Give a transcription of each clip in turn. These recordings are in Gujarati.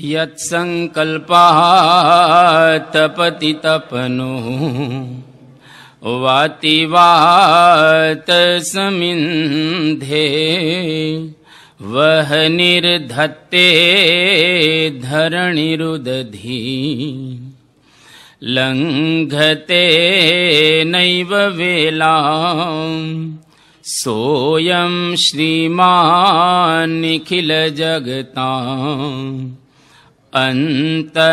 यत्संकल्पः तपति तपनो वाति वात समिन्धे वह निर्धत्ते धरणिरुदधी लंघते नैव वेलाम् सोऽयं श्रीमान् निखिल जगताम् अन्तरात्मावतीर्णो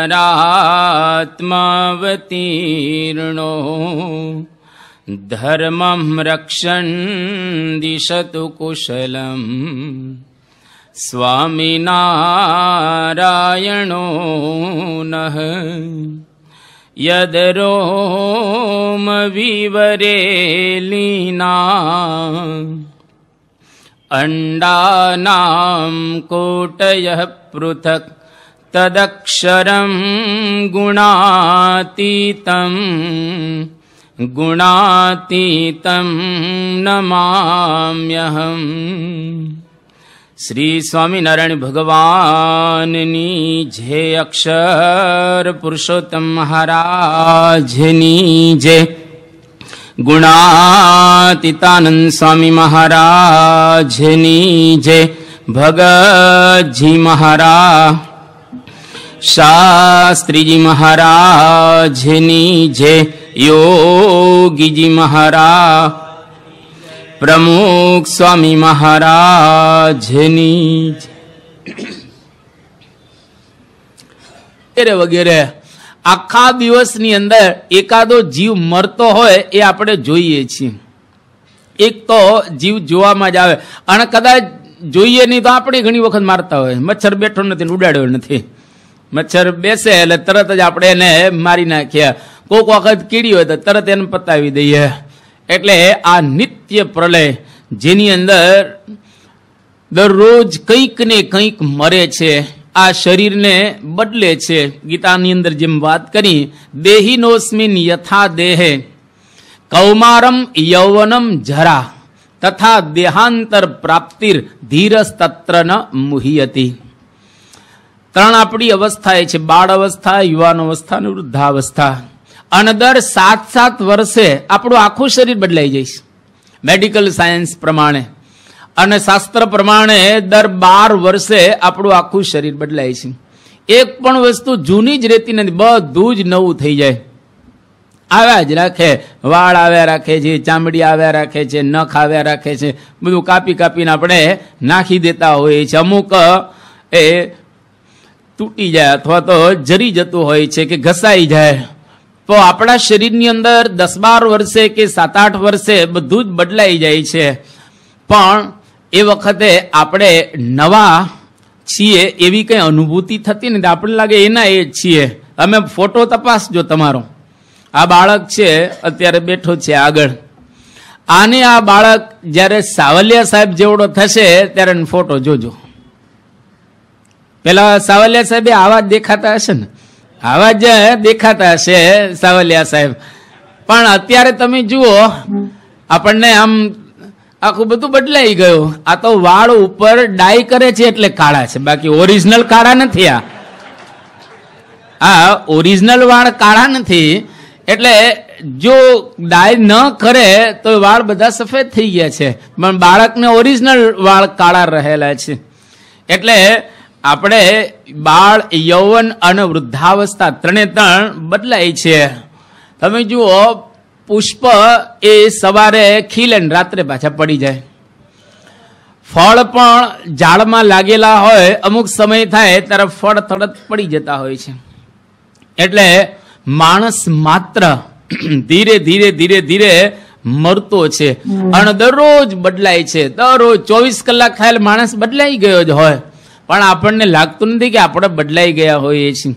धर्मं रक्षन् दिशतु कुशलम् स्वामिनारायणो नः यदरोमविवरे लीना अंडानां कोटयः पृथक् तदक्षरं गुणातीतं नमाम्यहम्। श्री स्वामीनारायण भगवाननी जय। अक्षर पुरुषोत्तम महाराजनी जय। गुणातीतानंद स्वामी महाराजनी जय। भगत जी महाराज, शास्त्री जी महाराजनी जय। योगी जी महाराज, प्रमुख स्वामी महाराजनी वगैरह आखा दिवसनी अंदर एकादो जीव मरतो होय ए आपणे जोईए छीए। एक तो जीव जोवामां ज आवे अने कदाच जोईए नहीं तो आपणे घणी वखत मारता होय। मच्छर बेठो नथी, उडाड्यो नथी, मच्छर बेसे એટલે તરત જ આપણે એને મારી નાખ્યા। કોક વખત કીડી હોય તો તરત એને પતાવી દઈએ। એટલે આ નિત્ય પ્રલય જેની અંદર દરરોજ કંઈક ને કંઈક મરે છે, આ શરીરને બદલે છે। ગીતાની અંદર જેમ વાત કરી, દેહિનોસ્મિન યથા દેહે કૌમારમ યૌવનમ જરા તથા દેહાંતર પ્રાપ્તિર ધીરસ તત્ર ન મુહ્યતિ। ત્રણ આપણી અવસ્થા છે, બાળ અવસ્થા, યુવાન અવસ્થા અને વૃદ્ધાવસ્થા। અને દર 7-7 વર્ષે આપણું આખું શરીર બદલાઈ જાય છે મેડિકલ સાયન્સ પ્રમાણે, અને શાસ્ત્ર પ્રમાણે દર 12 વર્ષે આપણું આખું શરીર બદલાય છે। એક પણ વસ્તુ જૂની જ રહેતી નથી, બધું જ નવું થઈ જાય। આવ્યા જ રાખે, વાળ આવ્યા રાખે છે, ચામડી આવ્યા રાખે છે, નખ આવ્યા રાખે છે, બધું કાપી કાપીને આપણે નાખી દેતા હોઈએ છીએ। અમુક એ તૂટી જાય અથવા તો જરી જતું હોય છે કે ઘસાઈ જાય। તો આપણા શરીરની અંદર 10-12 વર્ષે કે 7-8 વર્ષે બધું જ બદલાઈ જાય છે। પણ એ વખતે આપણે નવા છીએ એવી કઈ અનુભૂતિ થતી નથી, આપણને લાગે એના એ જ છીએ। તમે ફોટો તપાસજો તમારો, આ બાળક છે અત્યારે બેઠો છે આગળ, આને આ બાળક જ્યારે સાવલિયા સાહેબ જેવડો થશે ત્યારે ફોટો જોજો। પેલા સાવલિયા સાહેબ આવા જ દેખાતા હશે ને, આવા જ દેખાતા હશે સાવલિયા સાહેબ, પણ અત્યારે તમે જુઓ આપણને આમ આખું બધું બદલાઈ ગયું। આ તો વાળ ઉપર ડાય કરે છે એટલે કાળા છે, બાકી ઓરિજિનલ કાળા નથી। આ ઓરિજિનલ વાળ કાળા નથી, એટલે જો ડાય ન કરે તો વાળ બધા સફેદ થઈ ગયા છે, પણ બાળકને ઓરિજિનલ વાળ કાળા રહેલા છે। એટલે આપણે બાળ, યૌવન અને વૃદ્ધાવસ્થા ત્રણે ત્રણ બદલાય છે। તમે જુઓ, પુષ્પ એ સવારે ખીલે ને રાત્રે પાછા પડી જાય। ફળ પણ ઝાડમાં લાગેલા હોય, અમુક સમય થાય ત્યારે ફળ તરત પડી જતા હોય છે। એટલે માણસ માત્ર ધીરે ધીરે ધીરે ધીરે મરતો છે અને દરરોજ બદલાય છે। દરરોજ 24 કલાક થાય માણસ બદલાઈ ગયો જ હોય, પણ આપણને લાગતું નથી કે આપણે બદલાઈ ગયા હોઈએ છીએ।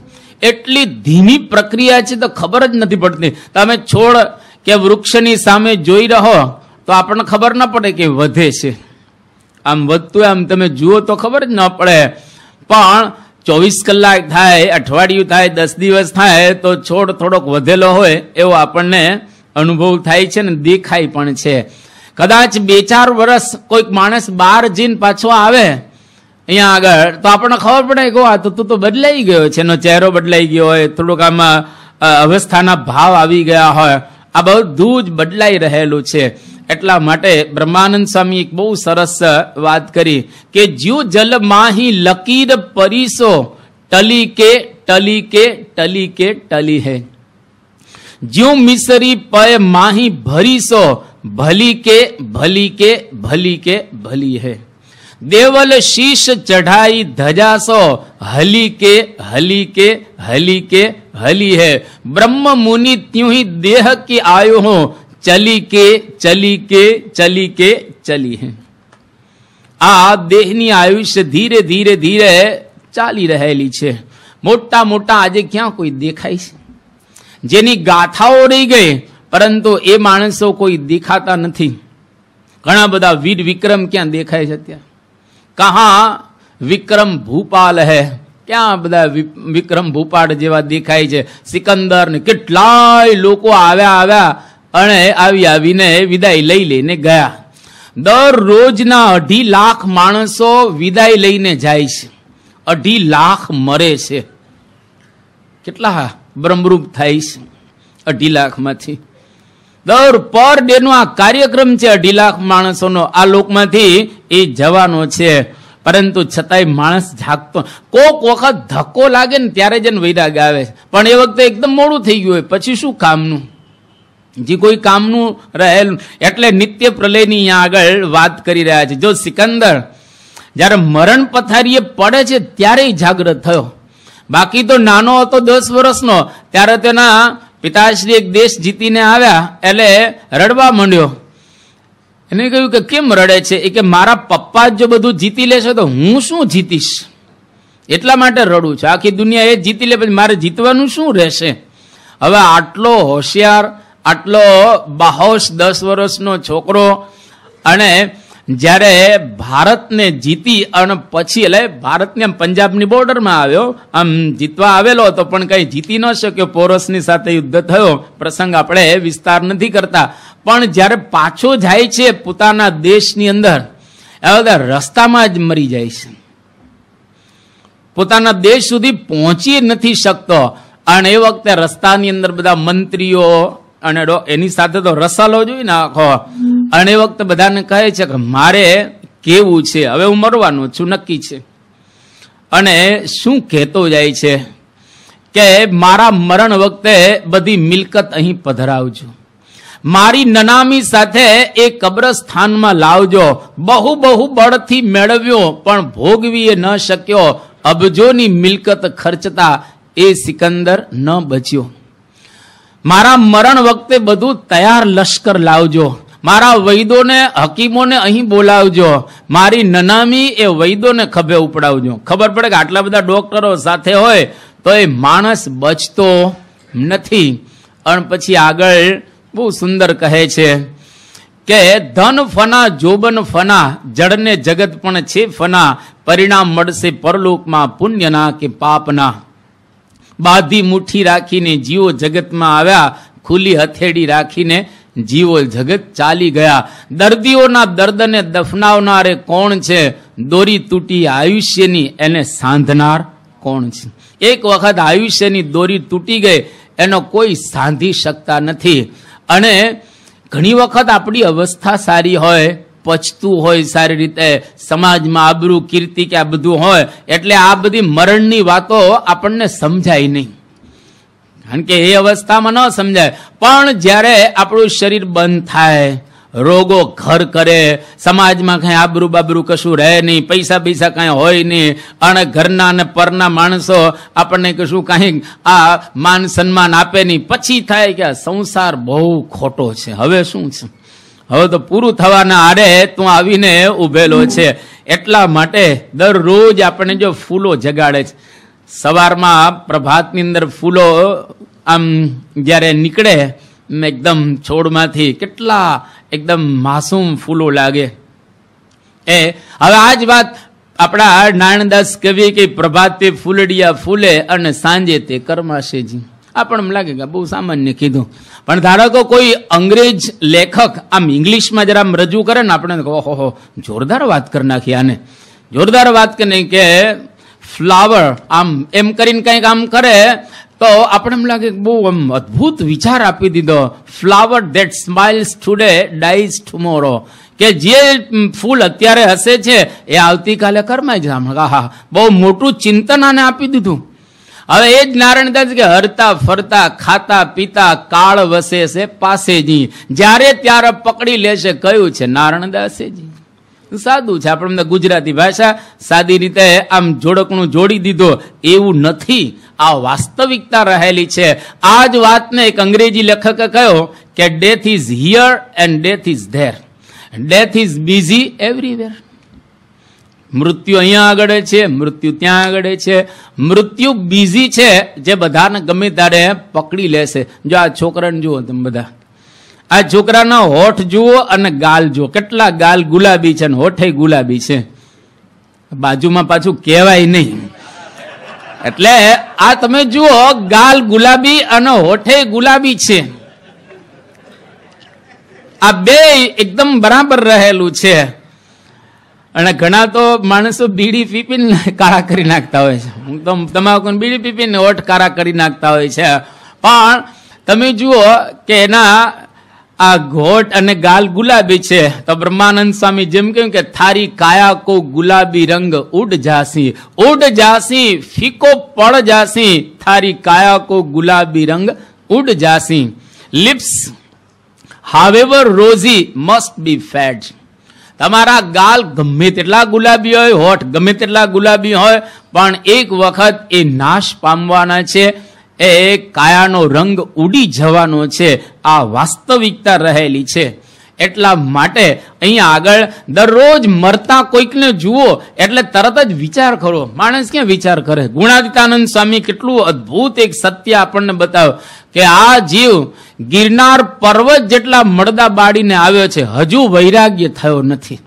એટલી ધીમી પ્રક્રિયા છે તો ખબર જ નથી પડતી। તમે છોડ કે વૃક્ષની સામે જોઈ રહો તો આપણને ખબર ન પડે કે વધે છે, આમ વધતું આમ તમે જુઓ તો ખબર જ ન પડે, પણ 24 કલાક થાય, અઠવાડિયું થાય, 10 દિવસ થાય તો છોડ થોડોક વધેલો હોય એવો આપણને અનુભવ થાય છે ને દેખાય પણ છે। કદાચ 2-4 વર્ષ કોઈક માણસ બહાર જઈને પાછો આવે અહીંયા આગળ તો આપણને ખબર પડે કે આ તો તું તો બદલાઈ ગયો છે, એનો ચહેરો બદલાઈ ગયો હોય, થોડુંક આમાં અવસ્થાના ભાવ આવી ગયા હોય, આ બધું જ બદલાઈ રહેલું છે. એટલા માટે બ્રહ્માનંદ સ્વામી એક બહુ સરસ વાત કરી કે જ્યુ જલ માહી લકીર પરીસો ટલી કે ટલી કે ટલી કે ટલી હે, જ્યુ મિસરી પય માહી ભરીસો ભલી કે ભલી કે ભલી કે ભલી હે, देवल शीश चढ़ाई धजासो हली के हली के हली के हली है, ब्रह्म मुनि त्यों ही देह की आयु हो चली के चली के चली के चली है. આ દેહની આયુષ્ય ધીરે ધીરે ધીરે ચાલી રહેલી છે. મોટા મોટા આજે ક્યાં કોઈ દેખાય છે? જેની ગાથાઓ રહી ગઈ પરંતુ એ માણસો કોઈ દેખાતા નથી. ઘણા બધા વીર વિક્રમ ક્યાં દેખાય છે અત્યારે? कहा विक्रम भूपाल है, क्या બધા વિક્રમ ભૂપાલ જેવા દેખાય છે. સિકંદર ને કેટલાય લોકો આવ્યા અને આવીને વિદાય લઈ લઈને ગયા. દરરોજના 2.5 લાખ માણસો વિદાય લઈને જાય છે, 2.5 લાખ મરે છે. કેટલા બ્રહ્મરૂપ થાય છે 2.5 લાખમાંથી? પર ડે નો આ કાર્યક્રમ છે. 2.5 લાખ માણસોનો આ લોકમાંથી એ જવાનો છે. પરંતુ છતાંય માણસ જાગતો. કોક વખત ધક્કો લાગે ને ત્યારે જ વૈરાગ આવે, પણ એ વખતે એકદમ મોડું થઈ ગયું હોય, પછી શું કામનું? જે કોઈ કામનું રહેલું. એટલે નિત્ય પ્રલયની અહીંયા આગળ વાત કરી રહ્યા છે. જો સિકંદર જયારે મરણ પથારીએ પડે છે ત્યારે જાગ્રત થયો, બાકી તો નાનો હતો 10 વર્ષનો ત્યારે તેના પિતાશ્રી એક દેશ જીતીને આવ્યા એટલે રડવા માંડ્યો. એને કહ્યું કે કેમ રડે છે? એ કે મારા પપ્પા જો બધું જીતી લેશે તો હું શું જીતીશ, એટલા માટે રડું છું. આખી દુનિયા એ જીતી લે પછી મારે જીતવાનું શું રહેશે? હવે આટલો હોશિયાર, આટલો બાહોશ 10 વર્ષનો છોકરો, અને જ્યારે ભારતને જીતી અને પછી એટલે ભારતને પંજાબની બોર્ડરમાં આવ્યો, આમ જીતવા આવેલો હતો પણ કઈ જીતી ન શક્યો. પોરસની સાથે યુદ્ધ થયો, પ્રસંગ આપણે વિસ્તાર નથી કરતા. પણ જ્યારે પાછો જાય છે પોતાના દેશની અંદર, બધા રસ્તામાં જ મરી જાય છે, પોતાના દેશ સુધી પહોંચી નથી શકતો. અને એ વખતે રસ્તાની અંદર બધા મંત્રીઓ અને એની સાથે તો રસાલો જોઈ ને આખો, અને એ વખતે બધાને કહે છે કે મારે કેવું છે, હવે હું મરવાનું છું નક્કી છે. અને શું કહેતો જાય છે કે મારા મરણ વખતે બધી મિલકત અહીં પધરાવજો, મારી નનામી સાથે એ કબ્રસ્થાનમાં લાવજો. બહુ બહુ બળથી મેળવ્યો પણ ભોગવી એ ન શક્યો, અબજોની મિલકત ખર્ચતા એ સિકંદર ન બચ્યો. મારા મરણ વખતે બધું તૈયાર લશ્કર લાવજો, મારા વૈદોને હકીમોને અહીં બોલાવજો, મારી નનામી એ વૈદોને ખભે ઉપડાવજો. ખબર પડે કે આટલા બધા ડોક્ટરો સાથે હોય તો એ માણસ બચતો નથી. અને પછી આગળ બહુ સુંદર કહે છે કે ધન ફના જોબન ફના, જડને જગત પણ છે ફના, પરિણામ મળશે પરલોકમાં પુણ્યના કે પાપના. બાધી મુઠ્ઠી રાખીને જીવો જગતમાં આવ્યા, ખુલ્લી હથેળી રાખીને જીવો જગત ચાલી ગયા. દર્દીઓના દર્દને દફનાવનારે કોણ છે? દોરી તૂટી આયુષ્યની એને સાંધનાર કોણ છે? એક વખત આયુષ્યની દોરી તૂટી ગઈ, એનો કોઈ સાંધી શકતા નથી. અને ઘણી વખત આપણી અવસ્થા સારી હોય, પચતું હોય સારી રીતે, સમાજમાં આબરૂ કીર્તિ કે આ બધું હોય, એટલે આ બધી મરણની વાતો આપણને સમજાય નહીં, કારણ કે એ અવસ્થામાં ન સમજાય. પણ જ્યારે આપણું શરીર બંધ થાય, રોગો ઘર કરે, સમાજમાં કઈ આબરૂ બાબરૂ કશું રહે નહીં, પૈસા પૈસા કઈ હોય નહીં, અને ઘરના અને પરના માણસો આપણને કશું કઈ આ માન સન્માન આપે નહીં, પછી થાય કે આ સંસાર બહુ ખોટો છે, હવે શું છે, હવે તો પૂરું થવાના આરે તું આવીને ઉભેલો છે. એટલા માટે દરરોજ આપણે જો ફૂલો જગાડે છે, સવારમાં પ્રભાતની અંદર ફૂલો આમ જ્યારે નીકળે એકદમ છોડમાંથી, કેટલા એકદમ માસૂમ ફૂલો લાગે. એ હવે આ જ વાત આપણા નારાયણદાસ કવિ કે પ્રભાતે ફૂલડિયા ફૂલે અને સાંજે તે કરમાશેજી. આપણને લાગે કે બહુ સામાન્ય કીધું, પણ ધારો કે કોઈ અંગ્રેજ લેખક આમ ઇંગ્લિશમાં જરા રજૂ કરે ને, આપણે ઓહો જોરદાર વાત કરી નાખી આને, જોરદાર વાત કરી કે ફ્લાવર આમ એમ કરીને કંઈક આમ કરે તો આપણે એમ લાગે બહુ આમ અદભુત વિચાર આપી દીધો. Flower that smiles today dyes tomorrow, કે જે ફૂલ અત્યારે હસે છે એ આવતીકાલે કરમાઈ જાય. હા, બહુ મોટું ચિંતન આને આપી દીધું. હવે એ જ નારાયણદાસ કે હરતા ફરતા ખાતા પીતા કાળ વસે છે પાસેજી, જ્યારે ત્યારે પકડી લેશે કયું છે નારાયણદાસેજી. સાદું છે, આપણે ગુજરાતી ભાષા સાદી રીતે આમ જોડકણું જોડી દીધો એવું નથી, આ વાસ્તવિકતા રહેલી છે. આ જ વાતને એક અંગ્રેજી લેખકે કહ્યો કે death is here and death is there, death is busy everywhere. મૃત્યુ અહીંયા આગળ છે, મૃત્યુ ત્યાં આગળ છે. મૃત્યુ બિઝી છે જે બધાને ગમે ત્યારે પકડી લેશે. જો આ છોકરાને જુઓ તમે બધા, આ છોકરાના હોઠ જુઓ અને ગાલ જુઓ, કેટલા ગાલ ગુલાબી છે અને હોઠે ગુલાબી છે, બાજુમાં પાછું કહેવાય નહીં. એટલે આ તમે જુઓ, ગાલ ગુલાબી અને હોઠે ગુલાબી છે. આ બે એકદમ બરાબર રહેલું છે. અને ઘણા તો માણસો બીડી પીપીને કાળા કરી નાખતા હોય છે. હું તો તમાકુ બીડી પીપીને હોઠ કાળા કરી નાખતા હોય છે. પણ તમે જુઓ કે એના આ ઘોટ અને ગાલ ગુલાબી છે. તો બ્રહ્માનંદ સ્વામી જેમ કહ્યું કે થારી કાયા કો ગુલાબી રંગ ઉડ જાસી ફીકો પડ જાસી, થારી કાયા કો ગુલાબી રંગ ઉડ જાસી. Lips however rosy must be fed. તમારા ગાલ ગમે તેટલા ગુલાબી હોય, હોઠ ગમે તેટલા ગુલાબી હોય, પણ એક વખત એ નાશ પામવાના છે, એ કાયાનો રંગ ઉડી જવાનો છે. આ વાસ્તવિકતા રહેલી છે. એટલા માટે અહીંયા આગળ દરરોજ મરતા કોઈકને જુઓ એટલે તરત જ વિચાર કરો. માણસ ક્યાં વિચાર કરે? ગુણાતીતાનંદ સ્વામી કેટલું અદભુત એક સત્ય આપણને બતાવ્યું કે આ જીવ ગિરનાર પર્વત જેટલા મળદા બાળીને આવ્યો છે, હજુ વૈરાગ્ય થયો નથી.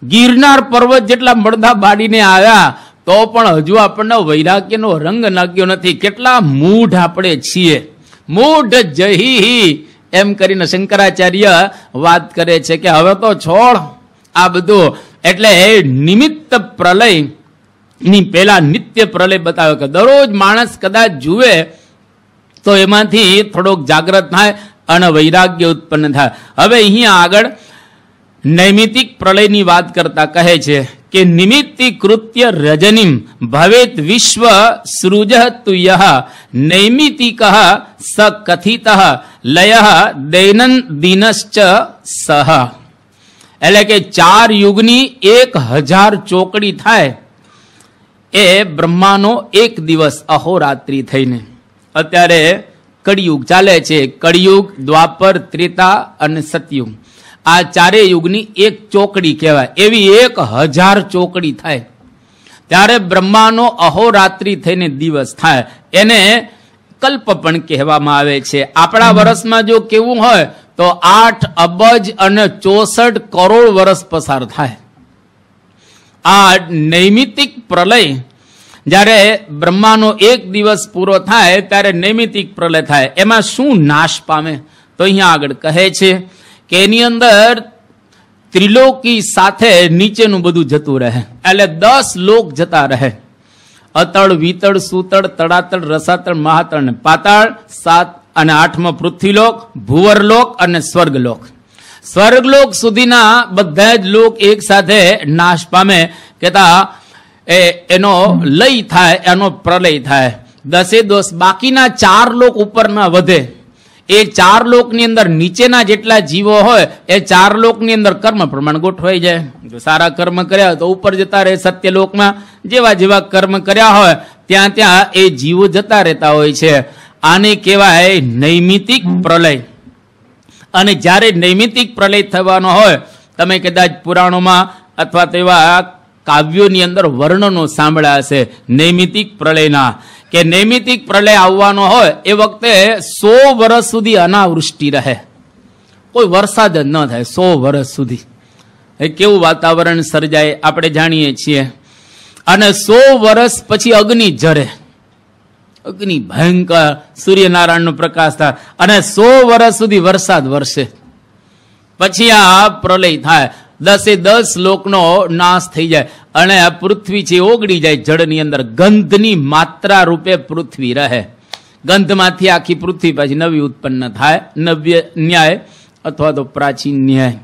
ગિરનાર પર્વત જેટલા મળદા બાળીને આવ્યા તો પણ હજુ આપણને વૈરાગ્યનો રંગ લાગ્યો નથી. કેટલા મૂઢ આપણે છીએ. મૂઢ જહી એમ કરીને શંકરાચાર્ય વાત કરે છે કે હવે તો છોડ આ બધું. એટલે નિમિત્ત પ્રલય ની પેલા નિત્ય પ્રલય બતાવ્યો કે દરરોજ માણસ કદાચ જુએ તો એમાંથી થોડોક જાગ્રત થાય અને વૈરાગ્ય ઉત્પન્ન થાય. હવે અહીંયા આગળ નૈમિતિક પ્રલયની વાત કરતા કહે છે કે નિમિત્તિ કૃત્ય રજનીમ ભવેત વિશ્વ સૃજ તુયઃ નૈમિતિક સ કથિત લય દૈનંદિનશ્ચ સહ. એટલે કે 4 યુગની 1000 ચોકડી થાય એ બ્રહ્માનો એક દિવસ અહોરાત્રિ થઈને. અત્યારે કળિયુગ ચાલે છે. કળિયુગ, દ્વાપર, ત્રેતા અને સતયુગ, આ 4 યુગની એક ચોકડી કહેવાય. એવી 1000 ચોકડી થાય ત્યારે બ્રહ્માનો અહોરાત્રિ થઈને દિવસ થાય. એને કલ્પ પણ કહેવામાં આવે છે. આપણા વર્ષમાં જો કેવું હોય તો 8 અબજ અને 64 કરોડ વર્ષ પસાર થાય. આ નૈમિતિક પ્રલય જ્યારે બ્રહ્માનો એક દિવસ પૂરો થાય ત્યારે નૈમિતિક પ્રલય થાય. એમાં શું નાશ પામે? તો અહીંયા આગળ કહે છે કે એની અંદર ત્રિલોકી સાથે નીચેનું બધું જતું રહે. એટલે 10 લોક જતા રહે. અતળ, વિતળ, સુતળ, તળાતળ, રસાતળ, મહાતળ ને પાતાળ, 7 અને 8મો પૃથ્વીલોક, ભુવરલોક અને સ્વર્ગલોક. સ્વર્ગલોક સુધીના બધા જ લોક એક સાથે નાશ પામે. કેતા એનો લય થાય, એનો પ્રલય થાય. 10 બાકીના 4 લોક ઉપરના વધે. એ 4 લોકની અંદર નીચેના જેટલા જીવો હોય એ 4 લોકની અંદર કર્મ પ્રમાણ ગોઠવાઈ જાય. જો સારા કર્મ કર્યા હોય તો ઉપર જતા રહે સત્યલોકમાં, જેવા જેવા કર્મ કર્યા હોય ત્યાં ત્યાં એ જીવો જતા રહેતા હોય છે. આને કહેવાય નૈમિતિક પ્રલય. અને જ્યારે નૈમિતિક પ્રલય થવાનો હોય, તમે કદાચ પુરાણોમાં અથવા તેવા કાવ્યોની અંદર વર્ણનો સાંભળ્યા હશે નૈમિતિક પ્રલયના, કે નૈમિતિક પ્રલય આવવાનો હોય એ વખતે 100 વર્ષ સુધી અનાવૃષ્ટિ રહે, કોઈ વરસાદ જ ન થાય 100 વર્ષ સુધી. એ કેવું વાતાવરણ સર્જાય આપણે જાણીએ છીએ. અને 100 વર્ષ પછી અગ્નિ જરે, અગ્નિ ભયંકર, સૂર્યનારાયણનો પ્રકાશ થાય અને 100 વર્ષ સુધી વરસાદ વરસે. પછી આ પ્રલય થાય. 10 લોકનો નાશ થઈ જાય અને આ પૃથ્વી છે ઓગળી જાય. જળની અંદર ગંધની માત્રા રૂપે પૃથ્વી રહે. ગંધમાંથી આખી પૃથ્વી પાછી નવી ઉત્પન્ન થાય. નવ્ય ન્યાય અથવા તો પ્રાચીન ન્યાય.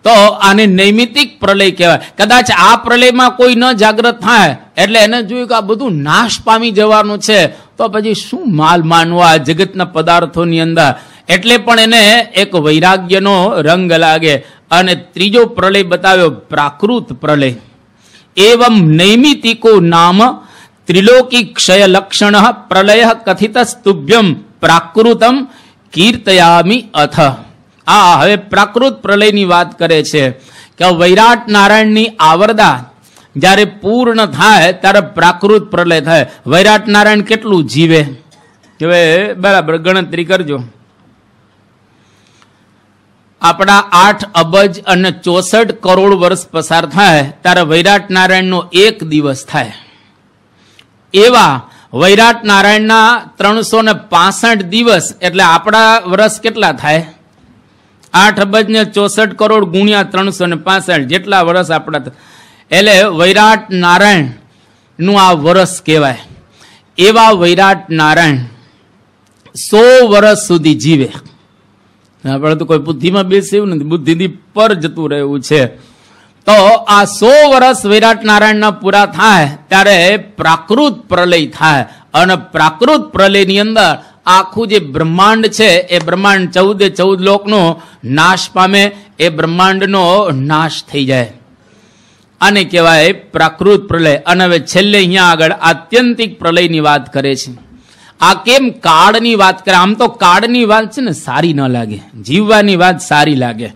તો આને નૈમિતિક પ્રલય કહેવાય. કદાચ આ પ્રલયમાં કોઈ ન જાગ્રત થાય એટલે એને જોયું કે આ બધું નાશ પામી જવાનું છે, તો પછી શું માલ માનવા આ જગતના પદાર્થોની અંદર. એટલે પણ એને એક વૈરાગ્યનો રંગ લાગે અને ત્રીજો પ્રલય બતાવ્યો, પ્રાકૃત પ્રલય. એવમ નૈમિતિકો નામ ત્રિલોકી ક્ષય લક્ષણ પ્રલય કથિત સ્તુભ્યમ પ્રાકૃતમ કીર્તયામિ અથ. આ હવે પ્રાકૃત પ્રલયની વાત કરે છે કે વૈરાટ નારાયણની આવરદા જ્યારે પૂર્ણ થાય ત્યારે પ્રાકૃત પ્રલય થાય. વૈરાટ નારાયણ કેટલું જીવે હવે બરાબર ગણતરી કરજો. આપણા 8 અબજ અને 64 કરોડ વર્ષ પસાર થાય ત્યારે વૈરાટ નારાયણનો એક દિવસ થાય. એવા વૈરાટ નારાયણના 365 દિવસ એટલે આપણા વર્ષ કેટલા થાય? 8 અબજ ને 64 કરોડ ગુણ્યા 365 જેટલા વર્ષ આપણા. એટલે વૈરાટ નારાયણ નું આ વર્ષ કહેવાય. એવા વૈરાટ નારાયણ 100 વર્ષ સુધી જીવે. આપણે તો કોઈ બુદ્ધિમાં બેસે એવું નથી, બુદ્ધિથી પર જતું રહેવું છે. તો આ 100 વર્ષ વૈરાટ નારાયણના પૂરા થાય ત્યારે પ્રાકૃત પ્રલય થાય અને પ્રાકૃત પ્રલયની અંદર આખું જે બ્રહ્માંડ છે એ બ્રહ્માંડ 14 લોકનો નાશ પામે, એ બ્રહ્માંડનો નાશ થઈ જાય. આને કહેવાય પ્રાકૃત પ્રલય. અને હવે છેલ્લે અહીંયા આગળ આત્યંતિક પ્રલયની વાત કરે છે. આ કેમ કાળની વાત કરે? આમ તો કાળની વાત છે ને સારી ન લાગે, જીવવાની વાત સારી લાગે.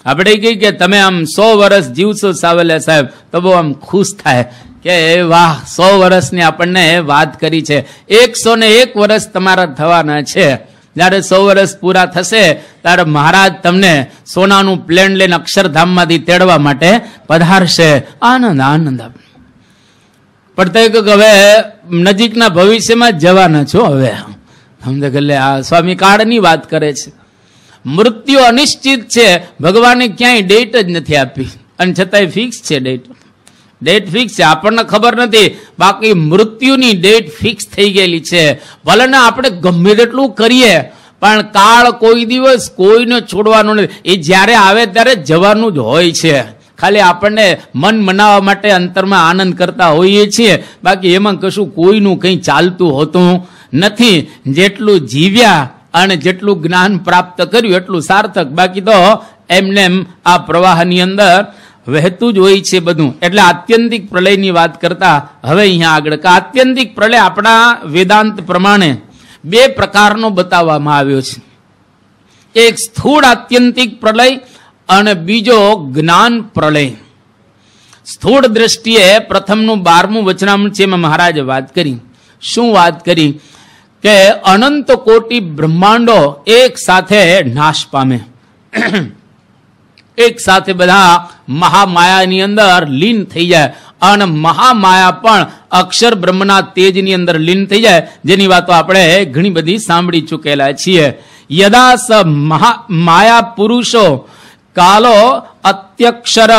આપણે કહી કે તમે આમ 100 વર્ષ જીવશો સાવલિયા સાહેબ તો બહુ આમ ખુશ થાય કે વાહ 100 વર્ષની આપણને વાત કરી છે. 101 વર્ષ તમારા થવાના છે. જયારે 100 વર્ષ પૂરા થશે ત્યારે મહારાજ તમને સોનાનું પ્લેન લઈને અક્ષરધામમાંથી તેડવા માટે પધારશે. આનંદ આનંદ. પણ તો હવે નજીકના ભવિષ્યમાં જ જવાના છો. હવે સમજે કે આ સ્વામી કાળની વાત કરે છે. મૃત્યુ અનિશ્ચિત છે, ભગવાને ક્યાંય ડેટ જ નથી આપી અને છતાંય ફિક્સ છે ડેટ ફિક્સ છે. આપણને ખબર નથી, બાકી મૃત્યુની ડેટ ફિક્સ થઈ ગયેલી છે. ભલે ને આપણે ગમે તેટલું કરીએ પણ કાળ કોઈ દિવસ કોઈને છોડવાનું નથી. એ જ્યારે આવે ત્યારે જવાનું જ હોય છે. ખાલી આપણને મન મનાવવા માટે અંતરમાં આનંદ કરતા હોઈએ છીએ, બાકી એમાં કશું કોઈનું કંઈ ચાલતું હોતું નથી. જેટલું જીવ્યા અને જેટલું જ્ઞાન પ્રાપ્ત કર્યું એટલું સાર્થક, બાકી તો એમને આ પ્રવાહની અંદર વહેતું જ હોય છે બધું. એટલે આત્યંતિક પ્રલયની વાત કરતા હવે અહીંયા આગળ આત્યંતિક પ્રલય આપણા વેદાંત પ્રમાણે 2 પ્રકારનો બતાવવામાં આવ્યો છે. એક સ્થૂળ આત્યંતિક પ્રલય અને બીજો જ્ઞાન પ્રલય. સ્થૂળ દ્રષ્ટિએ પ્રથમનું 12મું વચનામૃત છે, એમાં મહારાજે વાત કરી. શું વાત કરી? કે અનંત કોટી બ્રહ્માંડો એક સાથે નાશ પામે, એક સાથે બધા મહામાયાની અંદર લીન થઈ જાય અને મહામાયા પણ અક્ષર બ્રહ્મના તેજની અંદર લીન થઈ જાય, જેની વાતો આપણે ઘણી બધી સાંભળી ચૂકેલા છીએ. યદા સ માયા પુરુષો કાલો અત્યક્ષર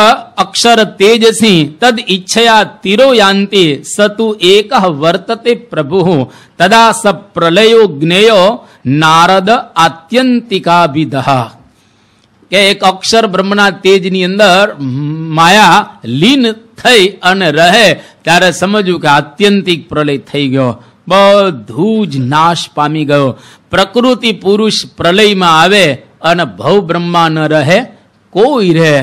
અક્ષર તેજસી તદ ઈચ્છયા તિરો યાંતિ સતુ એક વર્તતે પ્રભુ તદા સ પ્રલયો જ્ઞેયો નારદ આત્યંતિકાભિધ. કે એક અક્ષર બ્રહ્મના તેજની અંદર માયા લીન થઈ અને રહે ત્યારે સમજવું કે આત્યંતિક પ્રલય થઈ ગયો, બધું જ નાશ પામી ગયો. પ્રકૃતિ પુરુષ પ્રલયમાં આવે અને ભવ બ્રહ્મા ન રહે કોઈ રહે,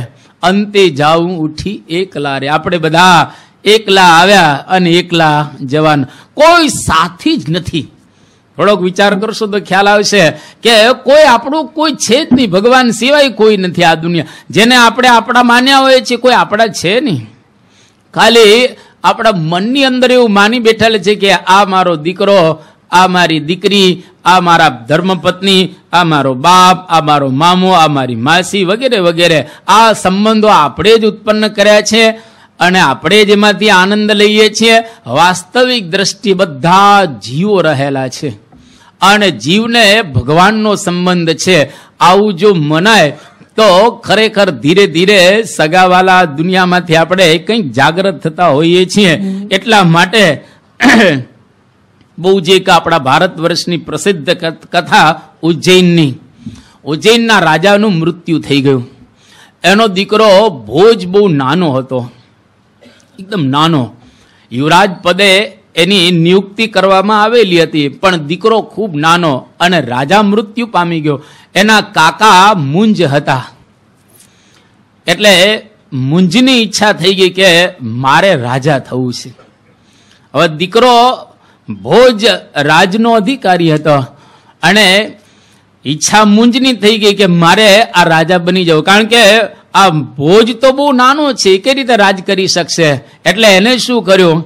અંતે જાવું ઉઠી એકલા રે. આપણે બધા એકલા આવ્યા અને એકલા જવાના, કોઈ સાથી જ નથી. થોડોક વિચાર કરશો તો ખ્યાલ આવશે કે કોઈ આપણું કોઈ છે જ નહીં, ભગવાન સિવાય કોઈ નથી આ દુનિયા. જેને આપણે આપણા માન્યા હોય છે કોઈ આપણા છે નહીં. ખાલી આપણા મનની અંદર એવું માની બેઠેલા છે કે આ મારો દીકરો, આ મારી દીકરી, આ મારા ધર્મપત્ની, આ મારો બાપ, આ મારો મામો, આ મારી માસી વગેરે વગેરે. આ સંબંધો આપણે જ ઉત્પન્ન કર્યા છે અને આપણે જ એમાંથી આનંદ લઈએ છીએ. વાસ્તવિક દ્રષ્ટિ બધા જીવો રહેલા છે અને જીવને ભગવાનનો સંબંધ છે. આવું જો મનાય તો ખરેખર ધીરે ધીરે સગાવાલા દુનિયામાંથી આપણે કંઈક જાગૃત થતા હોઈએ છીએ. એટલા માટે બહુ જે કે આપણા ભારત વર્ષની પ્રસિદ્ધ કથા ઉજ્જૈનની, ઉજ્જૈનના રાજાનું મૃત્યુ થઈ ગયું. એનો દીકરો ભોજ બહુ નાનો હતો, એકદમ નાનો. યુવરાજ પદે એની નિયુક્તિ કરવામાં આવેલી હતી, પણ દીકરો ખૂબ નાનો અને રાજા મૃત્યુ પામી ગયો. એના કાકા મુંજ હતા, એટલે મુંજની ઈચ્છા થઈ ગઈ કે મારે રાજા થવું છે. હવે દીકરો ભોજ રાજનો અધિકારી હતો અને ઈચ્છા મુંજની થઈ ગઈ કે મારે આ રાજા બની જવું, કારણ કે આ ભોજ તો બહુ નાનો છે, કઈ રીતે રાજ કરી શકશે. એટલે એને શું કર્યું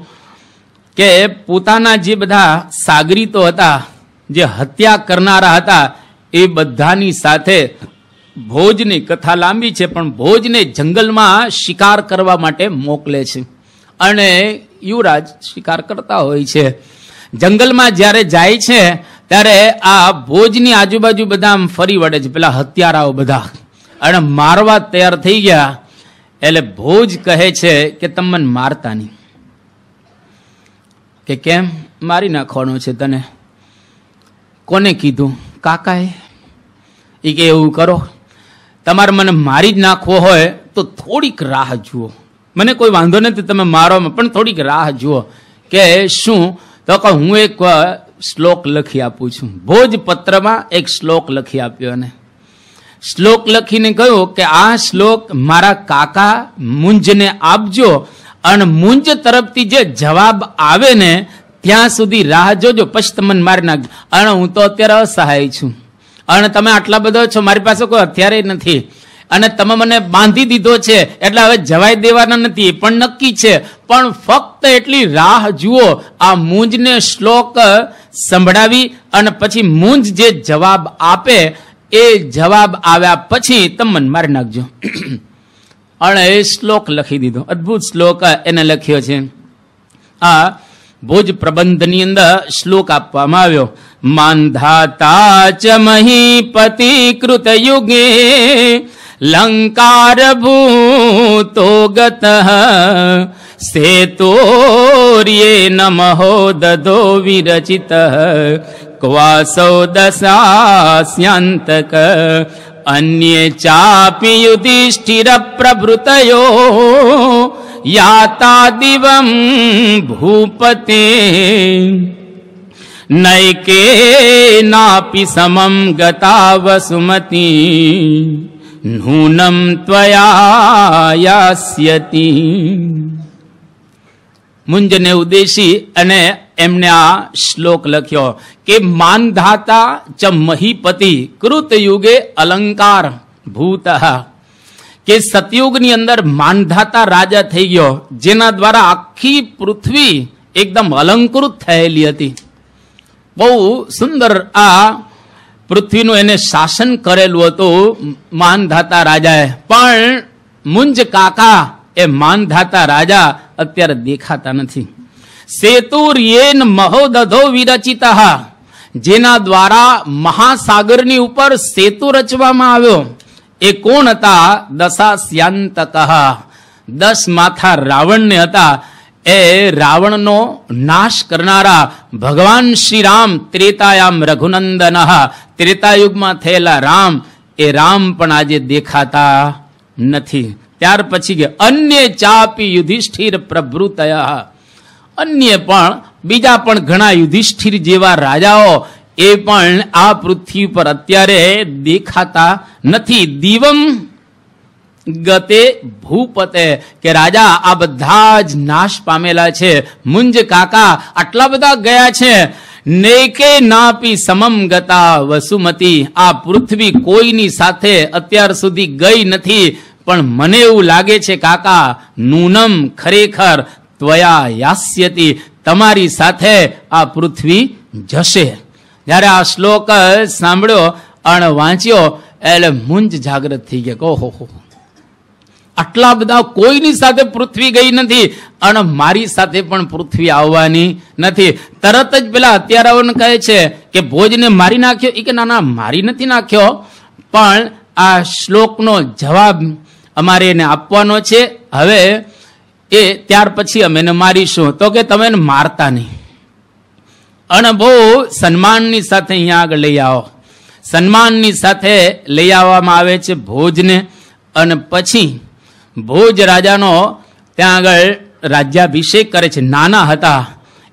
કે પોતાના જે બધા સાગરીતો હતા, જે હત્યા કરનારા હતા, એ બધાની સાથે, ભોજની કથા લાંબી છે, પણ ભોજને જંગલમાં શિકાર કરવા માટે મોકલે છે. અને યુવરાજ શિકાર કરતા હોય છે. જંગલમાં જ્યારે જાય છે ત્યારે આ ભોજની આજુબાજુ બધા આમ ફરી વળે છે, પેલા હત્યારાઓ બધા, અને મારવા તૈયાર થઈ ગયા. એટલે ભોજ કહે છે કે તમે મને મારતા નહીં. કે કેમ મારી નાખવાનો છે તને? કોને કીધું? કાકાએ. એ કે એવું કરો, તમારે મને મારી જ નાખવો હોય તો થોડીક રાહ જુઓ, મને કોઈ વાંધો નથી તમે મારો, પણ થોડીક રાહ જુઓ. કે શું? તો કે હું એક શ્લોક લખી આપું છું. ભોજપત્રમાં એક શ્લોક લખી આપ્યો, અને શ્લોક લખીને કહ્યું કે આ શ્લોક મારા કાકા મુંજને આપજો, અને મુંજ તરફથી જે જવાબ આવે ને ત્યાં સુધી રાહ જોજો, પછી તમને મારી નાખજો. અને હું તો અત્યારે અસહાય છું, અને તમે આટલા બધા છો, મારી પાસે કોઈ હથિયારે નથી, અને તમે મને બાંધી દીધો છે, એટલે હવે જવાય દેવાના નથી, એ પણ નક્કી છે. પણ ફક્ત એટલી રાહ જુઓ, આ મુંજને શ્લોક સંભળાવી અને પછી મુંજ જે જવાબ આપે, એ જવાબ આવ્યા પછી તમે મને મારી નાખજો. અને એ શ્લોક લખી દીધો, અદભુત શ્લોક એને લખ્યો છે. આ ભોજ પ્રબંધની અંદર શ્લોક આપવામાં આવ્યો. માંધાતા ચ મહીપતિ કૃત યુગે લંકાર ભૂતો ગતઃ સેતોર્યે નમઃ દધો વિરચિતઃ ક્વાસૌ દશાસ્યાંતક અન્યે ચાપી યુધિષ્ઠિર પ્રભૃતયો યાતા દિવમ ભૂપતે નૈકે નાપી સમમ ગતા વસુમતી નૂનમ ત્વયા યાસ્યતિ. મુંજને ઉદ્દેશી અને એમને આ શ્લોક લખ્યો કે માનધાતા ચ મહીપતિ કૃત યુગે અલંકાર ભૂત, કે સતયુગની અંદર માનધાતા રાજા થઈ ગયો, જેના દ્વારા આખી પૃથ્વી એકદમ અલંકૃત થયેલી હતી. બહુ સુંદર આ પૃથ્વીનું એને શાસન કરેલું હતું માનધાતા રાજાએ. પણ મુંજ કાકા એ માનધાતા રાજા અત્યારે દેખાતા નથી. સેતુર્યેન મહોદધો વિરચિત, જેના દ્વારા મહાસાગરની ઉપર સેતુ રચવામાં આવ્યો, એ કોણ હતા? દશાસ્યાંતક, 10 માથા રાવણને હતા. એ રાવણનો નાશ કરનારા ભગવાન શ્રી રામ, ત્રેતાયામ રઘુનંદન, ત્રેતાયુગમાં થયેલા રામ, એ રામ પણ આજે દેખાતા નથી. ત્યાર પછી કે અન્ય ચાપી યુધિષ્ઠિર પ્રભૃતય, અન્ય પણ બીજા પણ ઘણા યુધિષ્ઠિર જેવા રાજાઓ એ પણ આ પૃથ્વી પર અત્યારે દેખાતા નથી. દિવમ ગતે ભૂપતે, કે રાજા આ બધા જ નાશ પામેલા છે. મુંજ કાકા આટલા બધા ગયા છે. નેકે નાપી સમમ ગતા વસુમતી, આ પૃથ્વી કોઈની સાથે અત્યાર સુધી ગઈ નથી. પણ મને એવું લાગે છે કાકા, નૂનમ ખરેખર ત્વયા યાસ્યતિ, તમારી સાથે આ પૃથ્વી જશે. જ્યારે આ શ્લોક સાંભળ્યો અને વાંચ્યો એટલે મુંજ જાગૃત થઈ ગયા. ઓહો, આટલા બધા કોઈની સાથે પૃથ્વી ગઈ નથી અને મારી સાથે પણ પૃથ્વી આવવાની નથી. તરત જ પેલા હત્યારાઓને કહે છે કે ભોજને મારી નાખ્યો. એ કે ના ના, મારી નથી નાખ્યો, પણ આ શ્લોકનો જવાબ અમારે એને આપવાનો છે. હવે એ ત્યાર પછી અમે એને મારીશું. તો કે તમે એને મારતા નહીં અને બહુ સન્માનની સાથે અહીંયા આગળ લઈ આવો. સન્માનની સાથે લઈ આવવામાં આવે છે ભોજને. અને પછી ભોજ રાજાનો ત્યાં આગળ રાજ્યાભિષેક કરે છે. નાના હતા,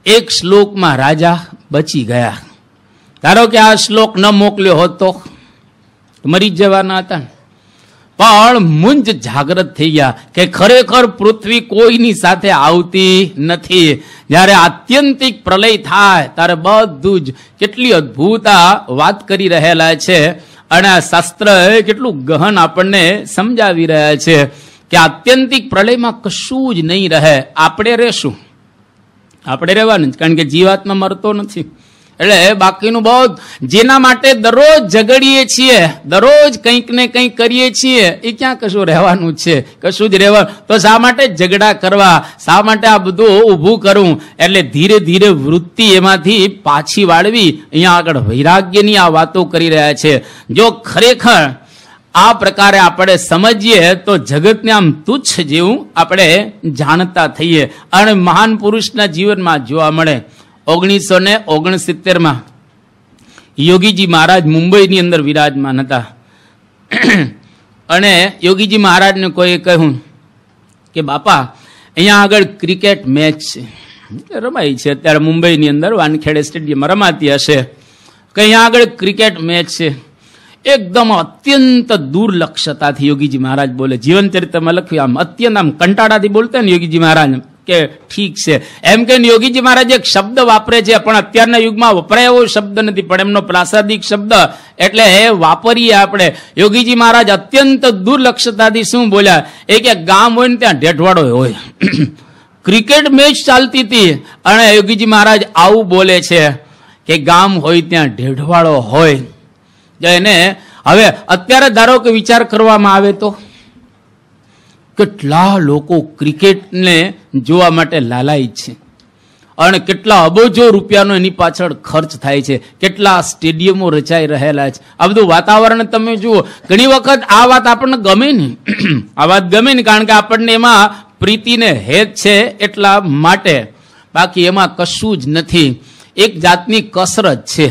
એક શ્લોકમાં રાજા બચી ગયા. ધારો કે આ શ્લોક ન મોકલ્યો હોત તો મરી જવાના હતા. પણ મુંજ જાગૃત થઈ ગયા કે ખરેખર પૃથ્વી કોઈની સાથે આવતી નથી. જ્યારે આત્યંતિક પ્રલય થાય ત્યારે બધું જ કેટલી અદભુત વાત કરી રહેલા છે. અને આ શાસ્ત્ર કેટલું ગહન આપણને સમજાવી રહ્યા છે કે આત્યંતિક પ્રલયમાં કશું જ નહીં રહે. આપણે રહેશું, આપણે રહેવાનું જ, કારણ કે જીવાત્મા મરતો નથી. એટલે બાકીનું બહુ જેના માટે દરરોજ ઝઘડીએ છીએ, દરરોજ કંઈક ને કંઈક કરીએ છીએ, એ ક્યાં કશું રહેવાનું છે? કશું જ રહેવાનું. તો શા માટે ઝઘડા કરવા? શા માટે આ બધું ઊભું કરવું? એટલે ધીરે ધીરે વૃત્તિ એમાંથી પાછી વાળવી. અહીંયા આગળ વૈરાગ્યની આ વાતો કરી રહ્યા છે. જો ખરેખર આ પ્રકારે આપણે સમજીએ તો જગતને આમ તુચ્છ જેવું આપણે જાણતા થઈએ. અને મહાન પુરુષના જીવનમાં જોવા મળે. 1969 યોગીજી મહારાજ મુંબઈની અંદર વિરાજમાન હતા. અને યોગીજી મહારાજને કોઈએ કહ્યું કે બાપા અહીંયા આગળ ક્રિકેટ મેચ રમાય છે અત્યારે મુંબઈની અંદર, વાનખેડે સ્ટેડિયમમાં રમાતી હશે, કે અહીંયા આગળ ક્રિકેટ મેચ છે. એકદમ અત્યંત દુર્લક્ષતાથી યોગીજી મહારાજ બોલે. જીવન ચરિત્રમાં લખ્યું, આમ અત્યંત આમ કંટાળાથી બોલતા ને યોગીજી મહારાજ કે ઠીક છે એમ કે યોગીજી મહારાજ એક શબ્દ વાપરે છે, પણ અત્યારના યુગમાં વપરાય એવો શબ્દ નથી, પણ એમનો પ્રાસાદિક શબ્દ એટલે વાપરીએ આપણે. યોગીજી મહારાજ અત્યંત દુર્લક્ષતાથી શું બોલ્યા? એ કે ગામ હોય ને ત્યાં ઢેઢવાડો હોય. ક્રિકેટ મેચ ચાલતી હતી અને યોગીજી મહારાજ આવું બોલે છે કે ગામ હોય ત્યાં ઢેઢવાડો હોય. એને હવે અત્યારે ધારો કે વિચાર કરવામાં આવે તો કેટલા લોકો ક્રિકેટને જોવા માટે લાલાયિત છે અને કેટલા અબજો રૂપિયાનો એની પાછળ ખર્ચ થાય છે, કેટલા સ્ટેડિયમો રચાઈ રહેલા છે. આ બધું વાતાવરણ તમે જુઓ. ઘણી વખત આ વાત આપણને ગમે નહીં, આ વાત ગમે નહીં, કારણ કે આપણને એમાં પ્રીતિને હેત છે એટલા માટે. બાકી એમાં કશું જ નથી. એક જાતની કસરત છે.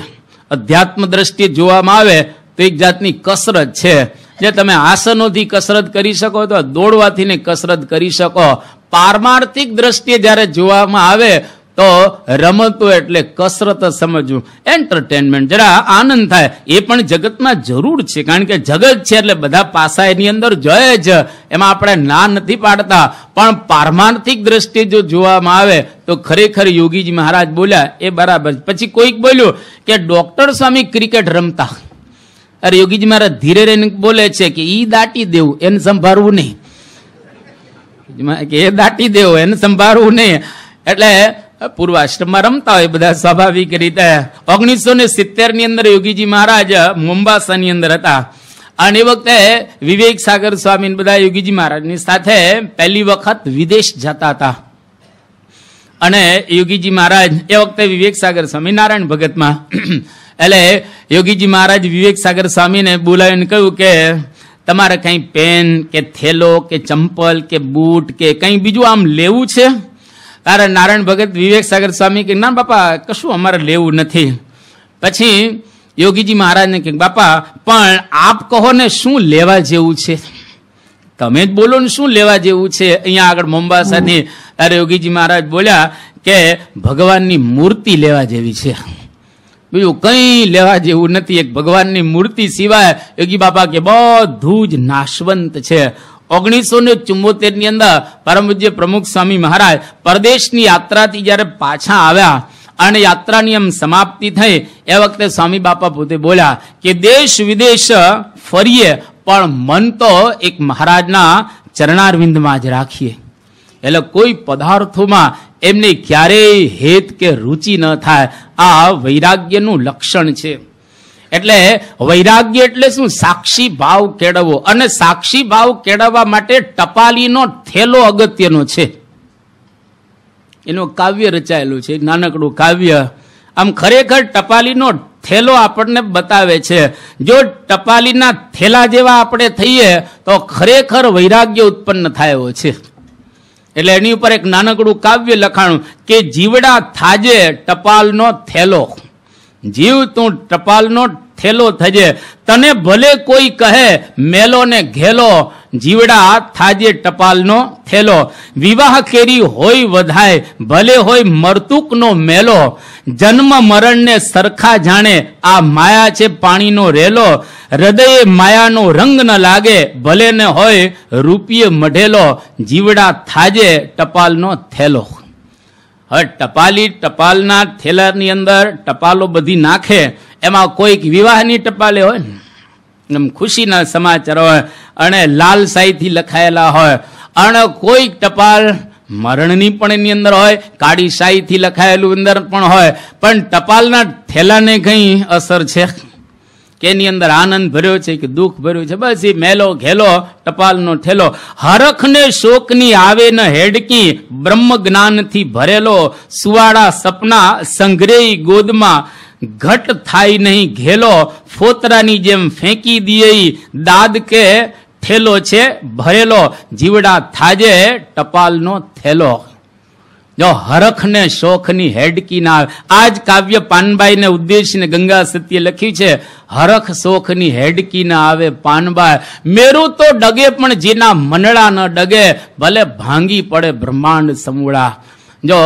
અધ્યાત્મ દ્રષ્ટિએ જોવામાં આવે તો એક જાતની કસરત છે. જે તમે આસનોથી કસરત કરી શકો તો દોડવાથી કસરત કરી શકો. પારમાર્થિક દ્રષ્ટિએ જ્યારે જોવામાં આવે તો રમતો એટલે કસરત સમજવું, એન્ટરટેનમેન્ટ, જરા આનંદ થાય. એ પણ જગતમાં જરૂર છે, કારણ કે જગત છે એટલે બધા પાસા એની અંદર જોઈએ જ, એમાં આપણે ના નથી પાડતા. પણ પારમાર્થિક દ્રષ્ટિએ જો જોવામાં આવે તો ખરેખર યોગીજી મહારાજ બોલ્યા એ બરાબર. પછી કોઈક બોલ્યું કે ડોક્ટર સ્વામી ક્રિકેટ રમતા. અરે યોગીજી મહારાજ ધીરે રહીને બોલે છે કે ઈ દાટી દેવું, એને સંભાળવું નહીં, કે એ દાટી દેવું, એને સંભાળવું નહીં. એટલે પૂર્વાશ્રમમાં રમતા હોય બધા સ્વાભાવિક રીતે. 1970 અંદર યોગીજી મહારાજ મોમ્બાસાની અંદર હતા અને એ વખતે વિવેક સાગર સ્વામી બધા યોગીજી મહારાજની સાથે પહેલી વખત વિદેશ જતા હતા. અને યોગીજી મહારાજ એ વખતે વિવેક સાગર સ્વામી નારાયણ ભગતમાં, એટલે યોગીજી મહારાજ વિવેક સાગર સ્વામીને બોલાવીને કહ્યું કે તમારે કંઈ પેન કે થેલો કે ચંપલ કે બૂટ કે કંઈ બીજું આમ લેવું છે? તારે નારાયણ ભગત વિવેક સાગર સ્વામી કે ના બાપા કશું અમારે લેવું નથી. પછી યોગીજી મહારાજને કે બાપા પણ આપ કહો ને શું લેવા જેવું છે, તમે જ બોલો ને શું લેવા જેવું છે અહીંયા આગળ મોમ્બાસાની. ત્યારે યોગીજી મહારાજ બોલ્યા કે ભગવાનની મૂર્તિ લેવા જેવી છે, બીજું કંઈ લેવા જેવું નથી. એક ભગવાનની મૂર્તિ સિવાય યોગી બાપા કે બધું જ નાશવંત છે. 1974 અંદર પરમ પૂજ્ય પ્રમુખ સ્વામી મહારાજ પરદેશની યાત્રાથી જ્યારે પાછા આવ્યા અને યાત્રાની આમ સમાપ્તિ થઈ એ વખતે સ્વામી બાપા પોતે બોલ્યા કે દેશ વિદેશ ફરીએ પણ મન તો એક મહારાજના ચરણારવિંદમાં જ રાખીએ. એટલે કોઈ પદાર્થોમાં એમને ક્યારેય હેત કે રુચિ ન થાય. આ વૈરાગ્યનું લક્ષણ છે. એટલે વૈરાગ્ય એટલે શું? સાક્ષી ભાવ કેળવવો. અને સાક્ષી ભાવ કેળવવા માટે ટપાલીનો થેલો અગત્યનો છે. એનું કાવ્ય રચાયેલું છે, નાનકડું કાવ્ય. આમ ખરેખર ટપાલીનો થેલો આપણને બતાવે છે. જો ટપાલીના થેલા જેવા આપણે થઈએ તો ખરેખર વૈરાગ્ય ઉત્પન્ન થાય એવો છે. એટલે એની ઉપર એક નાનકડું કાવ્ય લખાણું કે જીવડા થાજે ટપાલનો થેલો. જીવ તું ટપાલનો થેલો થજે, તને ભલે કોઈ કહે મેલો ને ઘેલો, જીવડા થાજે ટપાલનો થેલો. વિવાહ કેરી હોય વધાય, ભલે હોય મરતુકનો મેલો, જન્મ મરણને સરખા જાણે, આ માયા છે પાણીનો રેલો. હૃદયે માયાનો રંગ ન લાગે, ભલે ને હોય રૂપિયે મઢેલો, જીવડા થાજે ટપાલનો થેલો. હવે ટપાલના થેલાની અંદર ટપાલો બધી નાખે, એમાં કોઈક વિવાહની ટપાલે હોય ને, એમ ખુશીના સમાચાર હોય અને લાલ શાહીથી લખાયેલા હોય, અને કોઈક ટપાલ મરણની પણ એની અંદર હોય, કાળી શાહીથી લખાયેલું અંદર પણ હોય. પણ ટપાલના થેલાને કઈ અસર છે કે એની અંદર આનંદ ભર્યો છે કે દુઃખ ભર્યું છે? બસ એ મેલો ઘેલો ટપાલનો થેલો. હરખ ને શોકની આવે ન હેડકી, બ્રહ્મ જ્ઞાનથી ભરેલો, સુવાળા સપના સંગ્રહી ગોદમાં, ઘટ થાય નહીં ઘેલો, ફોતરાની જેમ ફેંકી દીએ, દાદ કે થેલો છે ભરેલો, જીવડા થાજે ટપાલનો થેલો. જો હરખ ને શોખની હેડકી ના આવે. આ જ કાવ્ય પાનબાઈ ને ઉદ્દેશીને ગંગા સત્ય લખ્યું છે, હરખ શોખની હેડકી ના આવે પાનબાઈ, મેરું તો ડગે પણ જેના મનડા ન ડગે, ભલે ભાંગી પડે બ્રહ્માંડ સમૂળા. જો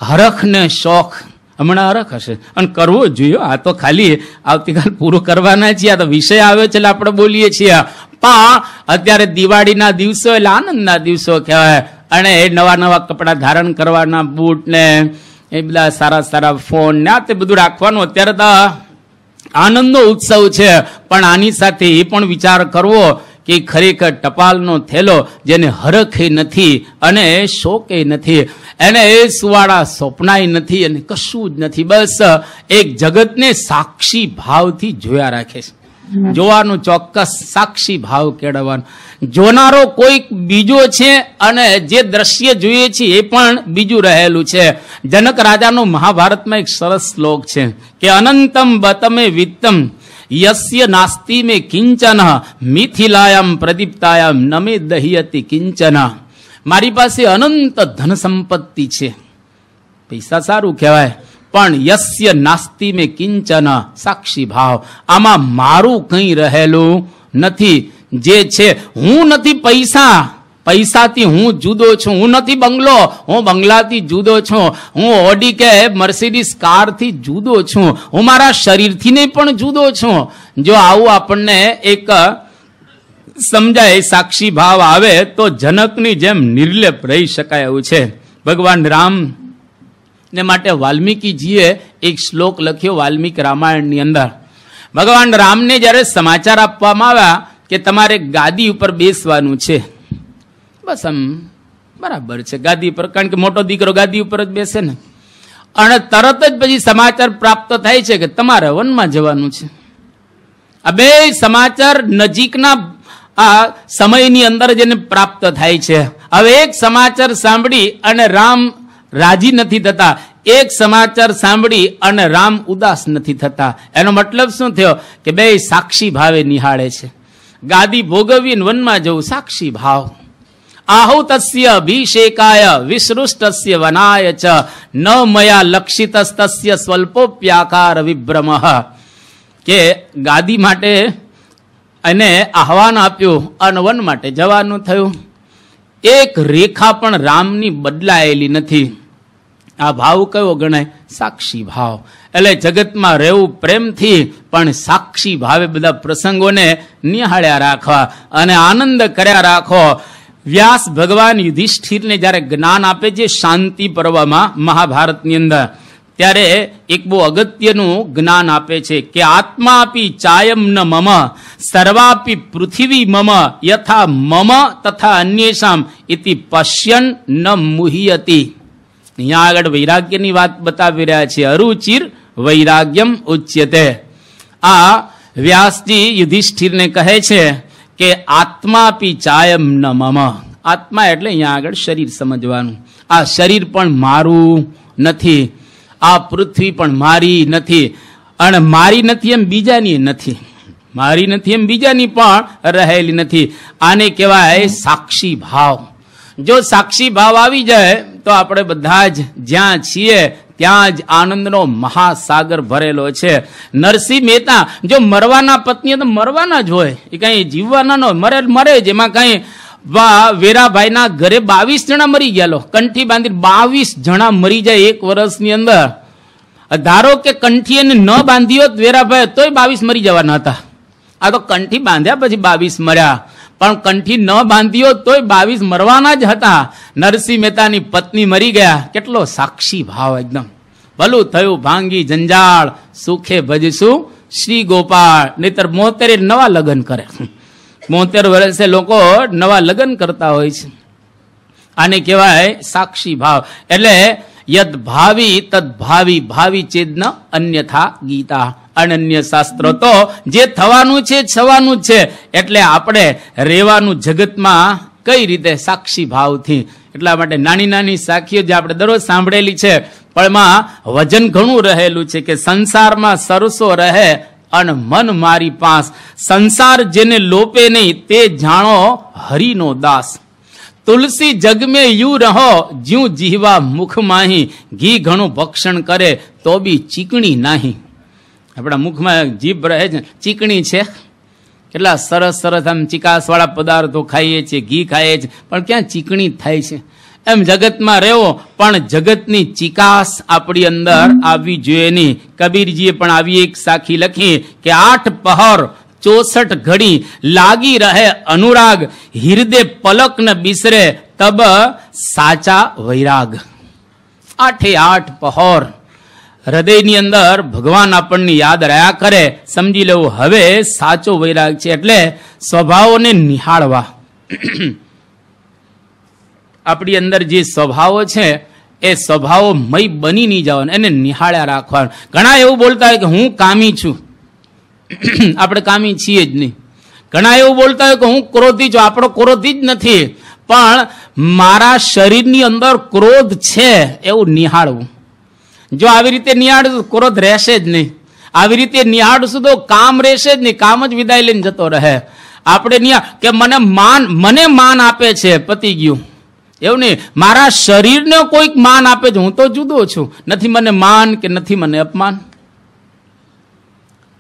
હરખ ને શોખ હમણાં હરખ હશે અને કરવો જ જોઈએ. આ તો ખાલી આવતીકાલ પૂરું કરવાના છીએ, આ તો વિષય આવ્યો છે એટલે આપણે બોલીએ છીએ. પણ અત્યારે દિવાળીના દિવસો એટલે આનંદના દિવસો કહેવાય, અને એ નવા નવા કપડાં ધારણ કરવાના, બૂટ ને એ બધા સારા સારા ફોન ને આ તે બધું રાખવાનું. અત્યારે તો આનંદનો ઉત્સવ છે, પણ આની સાથે એ પણ વિચાર કરવો કે ખરેખર ટપાલનો થેલો જેને હરખે નથી અને શોકે નથી, એને એ સુવાળા સોપનાય નથી અને કશું જ નથી, બસ એક જગતને સાક્ષી ભાવથી જોયા રાખે છે. જોવાનું ચોક્કસ, સાક્ષી ભાવ કેળવવાનો. જોનારો કોઈક બીજો છે અને જે દ્રશ્ય જોઈએ છે એ પણ બીજું રહેલું છે. જનક રાજાનો મહાભારતમાં એક સરસ શ્લોક છે કે અનંતમ બતમે વિત્તમ યસ્ય નાસ્તિ મે કિંચન, મિથિલાયામ પ્રદીપ્તાયામ નમે દહિયતિ કિંચન. મારી પાસે અનંત ધન સંપત્તિ છે, પૈસા સારું કહેવાય, પણ યસ્ય નાસ્તિ મે કિંચન, સાક્ષી ભાવ, આમાં મારું કંઈ રહેલું નથી. જે છે હું નથી પૈસાથી હું જુદો છું, હું નથી બંગલો, હું બંગલાથી જુદો છું, હું ઓડી કે મર્સિડીઝ કારથી જુદો છું, હું મારા શરીરથી નહીં પણ જુદો છું. જો આવું આપણને એક સમજાય, સાક્ષી ભાવ આવે તો જનકની જેમ નિર્લેપ રહી શકાય એવું છે. ભગવાન રામ ને માટે વાલ્મીકીજીએ એક શ્લોક લખ્યો વાલ્મીકી રામાયણની અંદર. ભગવાન રામને જ્યારે સમાચાર આપવામાં આવ્યા કે તમારે ગાદી ઉપર બેસવાનું છે, બસ આમ બરાબર છે ગાદી ઉપર, કારણ કે મોટો દીકરો ગાદી ઉપર જ બેસે ને, અને તરત જ પછી સમાચાર પ્રાપ્ત થાય છે કે તમારે વનમાં જવાનું છે. આ બે સમાચાર નજીકના આ સમયની અંદર જેને પ્રાપ્ત થાય છે. હવે એક સમાચાર સાંભળી અને રામ રાજી નથી થતા, એક સમાચાર સાંભળી અને રામ ઉદાસ નથી થતા. એનો મતલબ શું થયો કે બે સાક્ષી ભાવે નિહાળે છે. ગાદી ભોગવીને વનમાં જવું સાક્ષી ભાવ. આહુતસ્ય અભિષેકાય વિસૃષ્ટસ્ય વનાય ચ, ન મયા લક્ષિતસ્તસ્ય સ્વલ્પોપ્યાકાર વિભ્રમઃ. કે ગાદી માટે એને આહવાન આપ્યું અને વન માટે જવાનું થયું. એક રેખા પણ રામની બદલાયેલી નથી. આ ભાવ કયો ગણાય? સાક્ષી ભાવ. એટલે જગતમાં રહેવું પ્રેમથી પણ સાક્ષી ભાવે બધા પ્રસંગોને નિહાળ્યા રાખવા અને આનંદ કર્યા રાખો. વ્યાસ ભગવાન યુધિષ્ઠિરને જ્યારે જ્ઞાન આપે છે શાંતિ પર્વમાં મહાભારતની અંદર, ત્યારે એક બહુ અગત્યનું જ્ઞાન આપે છે કે આત્માપી ચાયમ ન મમ સર્વાપી પૃથ્વી મમ યથા મમ તથા અન્યેષામ ઇતિ પશ્યન ન મુહ્યતિ. અહીંયા આગળ વૈરાગ્યની વાત બતાવી રહ્યા છે. અરુચિર વૈરાગ્યમ ઉચ્યતે. આ વ્યાસજી યુધિષ્ઠિરને કહે છે કે આત્માપી ચાયમ ન મમ. આત્મા એટલે અહીંયા આગળ શરીર સમજવાનું. આ શરીર પણ મારું નથી, આ પૃથ્વી પણ મારી નથી. અને મારી નથી એમ બીજાની નથી, મારી નથી એમ બીજાની પણ રહેલી નથી. આને કહેવાય સાક્ષી ભાવ. જો સાક્ષી ભાવ આવી જાય તો આપણે બધા જ જ્યાં છીએ ત્યાં જ આનંદનો મહાસાગર ભરેલો છે. નરસિંહ મહેતા જો મરવાના પત્ની તો મરવાના જ હોય, એ કઈ જીવવાના ન મરે મરે જ. એમાં કઈ વેરાભાઈના ઘરે 22 જણા મરી ગયા, કંઠી બાંધી 22 જણા મરી જાય એક વર્ષની અંદર. ધારો કે કંઠી એને ન બાંધી હોત વેરાભાઈ તોય 22 મરી જવાના હતા. આ તો કંઠી બાંધ્યા પછી 22 મર્યા, પણ કંઠી ન બાંધી હોત તોય 22 મરવાના જ હતા. નરસિંહ મહેતાની પત્ની મરી ગયા. કેટલો સાક્ષી ભાવ એકદમ. ભલું થયું ભાંગી જંજાળ, સુખે ભજશું શ્રી ગોપાળ. નહીતર 73 નવા લગ્ન કરે. 72 વર્ષે લોકો નવા લગ્ન કરતા હોય છે. આને કહેવાય સાક્ષી ભાવ. એટલે યદ ભાવી તદ ભાવી, ભાવી ચેદ ન અન્યથા ગીતા. અનન્ય શાસ્ત્રો તો જે થવાનું છે છવાનું છે. એટલે આપણે રહેવાનું જગતમાં કઈ રીતે સાક્ષી ભાવથી. એટલા માટે નાની નાની સાખીઓ જે આપણે દરરોજ સાંભળેલી છે પણ એમાં વજન ઘણું રહેલું છે કે સંસારમાં સરસો રહે અન મન મારી પાસ. સંસાર જેને લોપે નહીં તે જાણો હરિનો દાસ. તુલસી જગ મેં યુ રહો જ્યું જીવા મુખ માહી. ઘી ઘણું ભક્ષણ કરે તો બી ચીકણી નાહી. આપણા મુખમાં જીભ રહે છે, ચીકણી છે. કેટલા સરસ સરસ આમ ચિકાસવાળા પદાર્થો ખાઈએ છીએ, ઘી ખાઈએ છીએ, પણ ક્યાં ચીકણી થાય છે. એમ જગતમાં રહેવો પણ જગતની ચિકાસ આપણી અંદર આવવી જોઈએ નહીં. કબીરજીએ પણ આવી એક સાખી લખી કે 8 પહર 64 ઘડી લાગી રહે અનુરાગ. હૃદય પલક ન બિસરે તબ સાચા વૈરાગ. 8 પહોર હૃદયની અંદર ભગવાન આપણને યાદ રહ્યા કરે, સમજી લેવું હવે સાચો વૈરાગ છે. એટલે સ્વભાવોને નિહાળવા. આપણી અંદર જે સ્વભાવો છે એ સ્વભાવો મય બની નહીં જવાનું, એને નિહાળ્યા રાખવાનું. ઘણા એવું બોલતા હોય કે હું કામી છું. આપણે કામી છીએ જ નહીં. ઘણા એવું બોલતા હોય કે હું ક્રોધી છું. આપણો ક્રોધી જ નથી, પણ મારા શરીરની અંદર ક્રોધ છે એવું નિહાળવું. જો આવી રીતે નિહાળશું ક્રોધ રહેશે જ નહીં. આવી રીતે નિહાળશું તો કામ રહેશે જ નહીં, કામ જ વિદાય લઈને જતો રહે. આપણે નિહાળ કે મને માન આપે છે, પતી ગયું. એવું નહીં, મારા શરીરને કોઈક માન આપે છે, હું તો જુદો છું. નથી મને માન કે નથી મને અપમાન.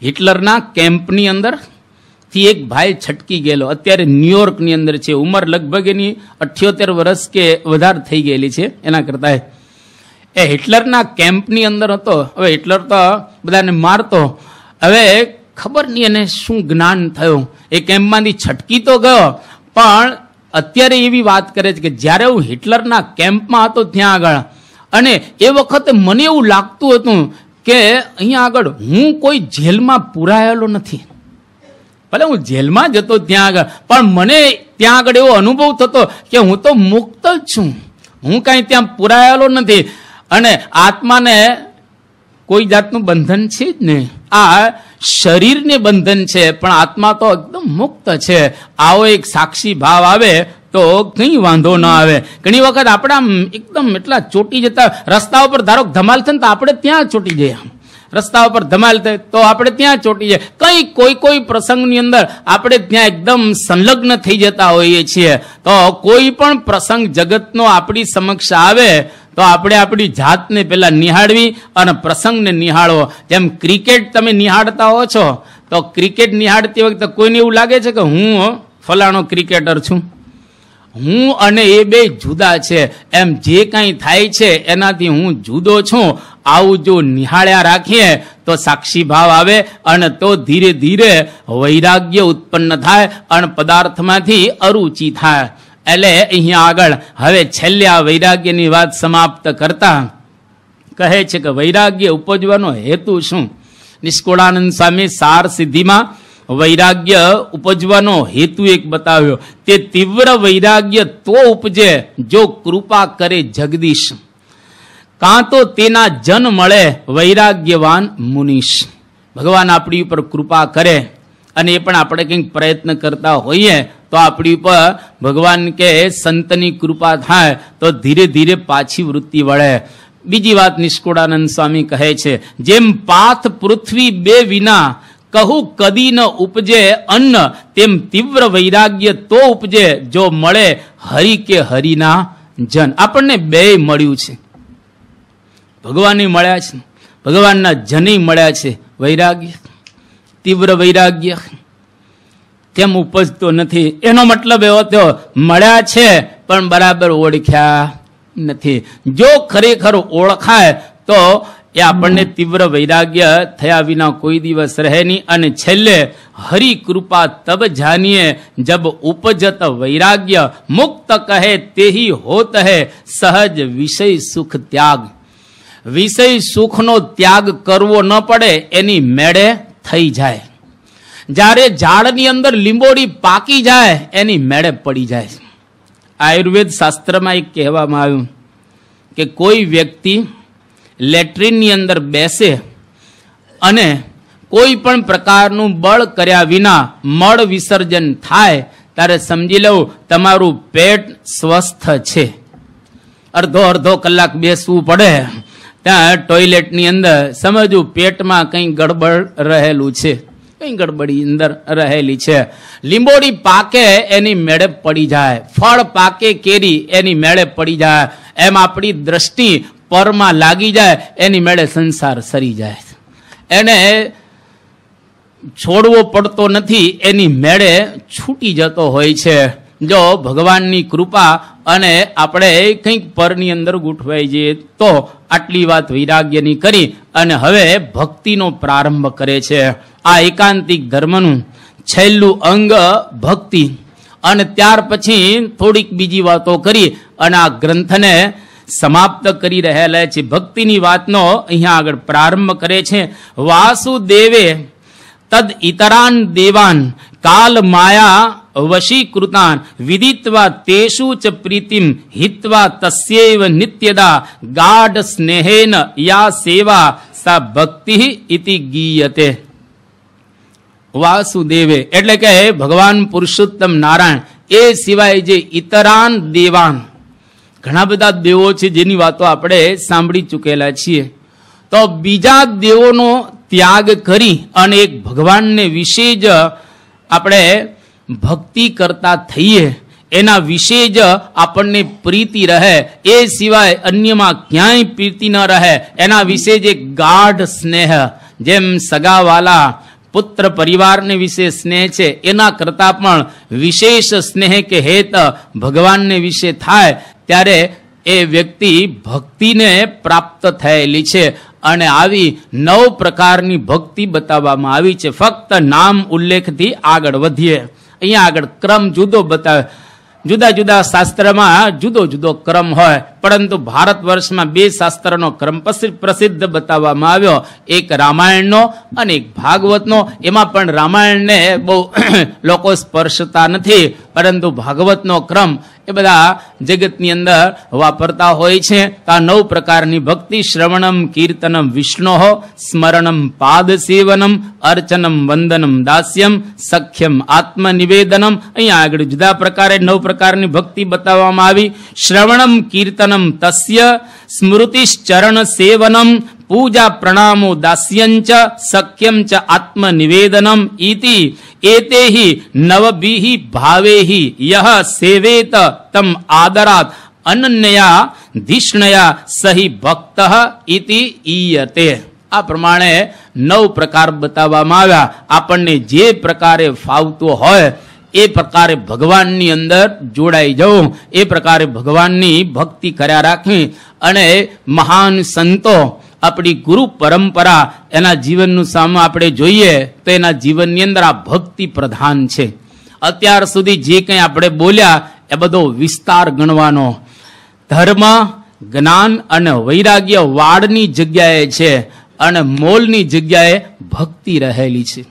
હિટલરના કેમ્પની અંદર થી એક ભાઈ છટકી ગયેલો. અત્યારે ન્યુયોર્કની અંદર છે. ઉંમર લગભગ એની 78 વર્ષ કે વધારે થઈ ગયેલી છે એના કરતા. એ હિટલરના કેમ્પની અંદર હતો. હવે હિટલર તો બધાને મારતો. હવે ખબર નહીં એને શું જ્ઞાન થયું, એ કેમ્પમાંથી છટકી તો ગયો, પણ અત્યારે એવી વાત કરે છે કે જ્યારે હું હિટલરના કેમ્પમાં હતો ત્યાં આગળ, અને એ વખતે મને એવું લાગતું હતું કે અહીંયા આગળ હું કોઈ જેલમાં પુરાયેલો નથી. ભલે હું જેલમાં જતો ત્યાં આગળ, પણ મને ત્યાં આગળ એવો અનુભવ થતો કે હું તો મુક્ત જ છું, હું કાંઈ ત્યાં પુરાયેલો નથી. અને આત્માને કોઈ જાતનું બંધન છે જ નહીં. આ શરીરને બંધન છે, પણ આત્મા તો એકદમ મુક્ત છે. આવો એક સાક્ષી ભાવ આવે તો કંઈ વાંધો ન આવે. ઘણી વખત આપણે આમ એકદમ એટલા ચોટી જતા, રસ્તા ઉપર ધારો ધમાલ થાય ને તો આપણે ત્યાં ચોટી જઈએ. રસ્તા ઉપર ધમાલ થાય તો આપણે ત્યાં ચોટી જાય. કંઈ કોઈ પ્રસંગની અંદર આપણે ત્યાં એકદમ સંલગ્ન થઈ જતા હોઈએ છીએ. તો કોઈ પણ પ્રસંગ જગતનો આપણી સમક્ષ આવે તો આપણે આપણી જાતને પહેલા નિહાળવી અને પ્રસંગને નિહાળવો. જેમ ક્રિકેટ તમે નિહાળતા હો છો, તો ક્રિકેટ નિહાળતી વખતે કોઈને એવું લાગે છે કે હું ફલાણો ક્રિકેટર છું, હું અને એ બે જુદા છે. એમ જે કાંઈ થાય છે એનાથી હું જુદો છું. આવું જો નિહાળ્યા રાખીએ તો સાક્ષી ભાવ આવે, અને તો ધીરે ધીરે વૈરાગ્ય ઉત્પન્ન થાય અને પદાર્થમાંથી અરુચિ થાય. એટલે અહીંયા આગળ હવે છેલ્લે આ વૈરાગ્યની વાત સમાપ્ત કરતા કહે છે કે વૈરાગ્ય ઉપજવાનો હેતુ શું. નિષ્કુળાનંદ સ્વામી સાર સિદ્ધિમાં વૈરાગ્ય ઉપજવાનો હેતુ એક બતાવ્યો. તે તીવ્ર વૈરાગ્ય તો ઉપજે જો કૃપા કરે જગદીશ, કાં તો તેના જન મળે વૈરાગ્યવાન મુનીશ. ભગવાન આપણી ઉપર કૃપા કરે, અને એ પણ આપણે કંઈક પ્રયત્ન કરતા હોઈએ તો આપણી ઉપર ભગવાન કે સંતની કૃપા થાય તો ધીરે ધીરે પાછી વૃત્તિ વળે. બીજી વાત નિષ્કુળાનંદ સ્વામી કહે છે, જેમ પાથ પૃથ્વી બે વિના કહું કદી ન ઉપજે અન્ન, તેમ તીવ્ર વૈરાગ્ય તો ઉપજે જો મળે હરિ કે હરિના જન. આપણને બે મળ્યું છે, ભગવાન મળ્યા છે, ભગવાનના જની મળ્યા છે. વૈરાગ્ય, તીવ્ર વૈરાગ્ય કેમ ઉપજતો નથી? એનો મતલબ એવો થયો મળ્યા છે પણ બરાબર ઓળખ્યા નથી. જો ખરેખર ઓળખાય તો એ આપણને તીવ્ર વૈરાગ્ય થયા વિના કોઈ દિવસ રહે નહીં. અને છેલ્લે હરિ કૃપા તબ જાનીએ જબ ઉપજત વૈરાગ્ય, મુક્ત કહે તેહી હોત હે સહજ વિષય સુખ ત્યાગ. વિષય સુખનો ત્યાગ કરવો ન પડે એની મેળે થઈ જાય. જ્યારે ઝાડની અંદર લીંબોડી પાકી જાય એની મેળે પડી જાય. આયુર્વેદ શાસ્ત્રમાં એક કહેવામાં આવ્યું કે કોઈ વ્યક્તિ લેટ્રિનની અંદર બેસે અને કોઈ પણ પ્રકારનું બળ કર્યા વિના મળ વિસર્જન થાય ત્યારે સમજી લઉં તમારું પેટ સ્વસ્થ છે. અડધો કલાક બેસવું પડે ત્યાં ટોયલેટની અંદર, સમજવું પેટમાં કંઈ ગડબડ રહેલું છે, કંઈ ગડબડી અંદર રહેલી છે. લીંબોડી પાકે એની મેળે પડી જાય, ફળ પાકે કેરી એની મેળે પડી જાય. એમ આપણી દ્રષ્ટિ પરમાં લાગી જાય એની મેળે સંસાર સરી જાય. એને છોડવો પડતો નથી, એની મેળે છૂટી જતો હોય છે. જો ભગવાનની કૃપા અને આપણે કંઈક પરની અંદર ગૂંઠવાઈ જઈએ તો. આટલી વાત વૈરાગ્યની કરી અને હવે ભક્તિનો પ્રારંભ કરે છે. આ એકાંતિક ધર્મનું છેલ્લું અંગ ભક્તિ. અને ત્યાર પછી થોડીક બીજી વાતો કરી અને આ ગ્રંથને સમાપ્ત કરી રહેલા છે. ભક્તિની વાતનો અહીંયા આગળ પ્રારંભ કરે છે. વાસુદેવે તદ ઇતરાન દેવાન કાલ માયા વશીકૃતાન વિદિત્વા તેષુ ચ પ્રીતિમ હિત્વા તસ્યૈવ નિત્યદા ગાઢ સ્નેહેન યા સેવા સા ભક્તિ ઇતિ ગીયતે. વાસુદેવે એટલે કે ભગવાન પુરુષોત્તમ નારાયણ, એ સિવાય જે ઇતરાન દેવાન, ઘણા બધા દેવો છે જેની વાતો આપણે સાંભળી ચૂકેલા છીએ. તો બીજા દેવોનો ત્યાગ કરી અને એક ભગવાનને વિશે જ આપણે ભક્તિ કરતા થઈએ, એના વિશે જ આપણને પ્રીતિ રહે, એ સિવાય અન્યમાં ક્યાંય પ્રીતિ ન રહે, એના વિશે જ એક ગાઢ સ્નેહ, જેમ સગાવાલા પુત્ર પરિવારને વિશે સ્નેહ છે એના કરતા પણ વિશેષ સ્નેહ કે હેત ભગવાનને વિશે થાય ત્યારે એ વ્યક્તિ ભક્તિને પ્રાપ્ત થયેલી છે. અને આવી 9 પ્રકારની ભક્તિ બતાવવામાં આવી છે. ફક્ત નામ ઉલ્લેખથી આગળ વધીએ. અહીંયા આગળ ક્રમ જુદો બતાવે. જુદા જુદા શાસ્ત્રમાં જુદો જુદો ક્રમ હોય, પરંતુ ભારત વર્ષમાં 2 શાસ્ત્રનો ક્રમ પ્રસિદ્ધ બતાવવામાં આવ્યો. એક રામાયણનો અને એક ભાગવતનો. એમાં પણ રામાયણને બહુ લોકો સ્પર્શતા નથી, પરંતુ ભાગવતનો ક્રમ એ બધા જગતની અંદર વાપરતા હોય છે. આ 9 પ્રકારની ભક્તિ: શ્રવણમ કીર્તનમ વિષ્ણો, સ્મરણમ પાદ સેવનમ, અર્ચનમ વંદનમ દાસ્યમ, સખ્યમ આત્મનિવેદનમ. અહીંયા આગળ જુદા પ્રકારે 9 પ્રકારની ભક્તિ બતાવવામાં આવી. શ્રવણમ કીર્તનમ તસ્ય, સ્મૃતિશ્ચરણ સેવનમ, પૂજા પ્રણામો દાસ્યંચ, સખ્યમ ચ આત્મનિવેદનમ ઇતિ એતેહિ નવભિહિ ભાવેહિ યહ સેવેત તમ આદરાત અનન્યયા ધિષ્ણયા સહિ ભક્ત ઇતિ ઈયતે. આ પ્રમાણે 9 પ્રકાર બતાવવામાં આવ્યા. આપણને જે પ્રકારે ફાવતો હોય એ પ્રકારે ભગવાનની અંદર જોડાઈ જવું, એ પ્રકારે ભગવાનની ભક્તિ કર્યા રાખવી. અને મહાન સંતો, આપણી ગુરુ પરંપરા, એના જીવનનું સામે આપણે જોઈએ તો એના જીવનની અંદર આ ભક્તિ પ્રધાન છે. અત્યાર સુધી જે કંઈ આપણે બોલ્યા એ બધો વિસ્તાર ગણવાનો. ધર્મ, જ્ઞાન અને વૈરાગ્ય વાડની જગ્યાએ છે અને મોલની જગ્યાએ ભક્તિ રહેલી છે.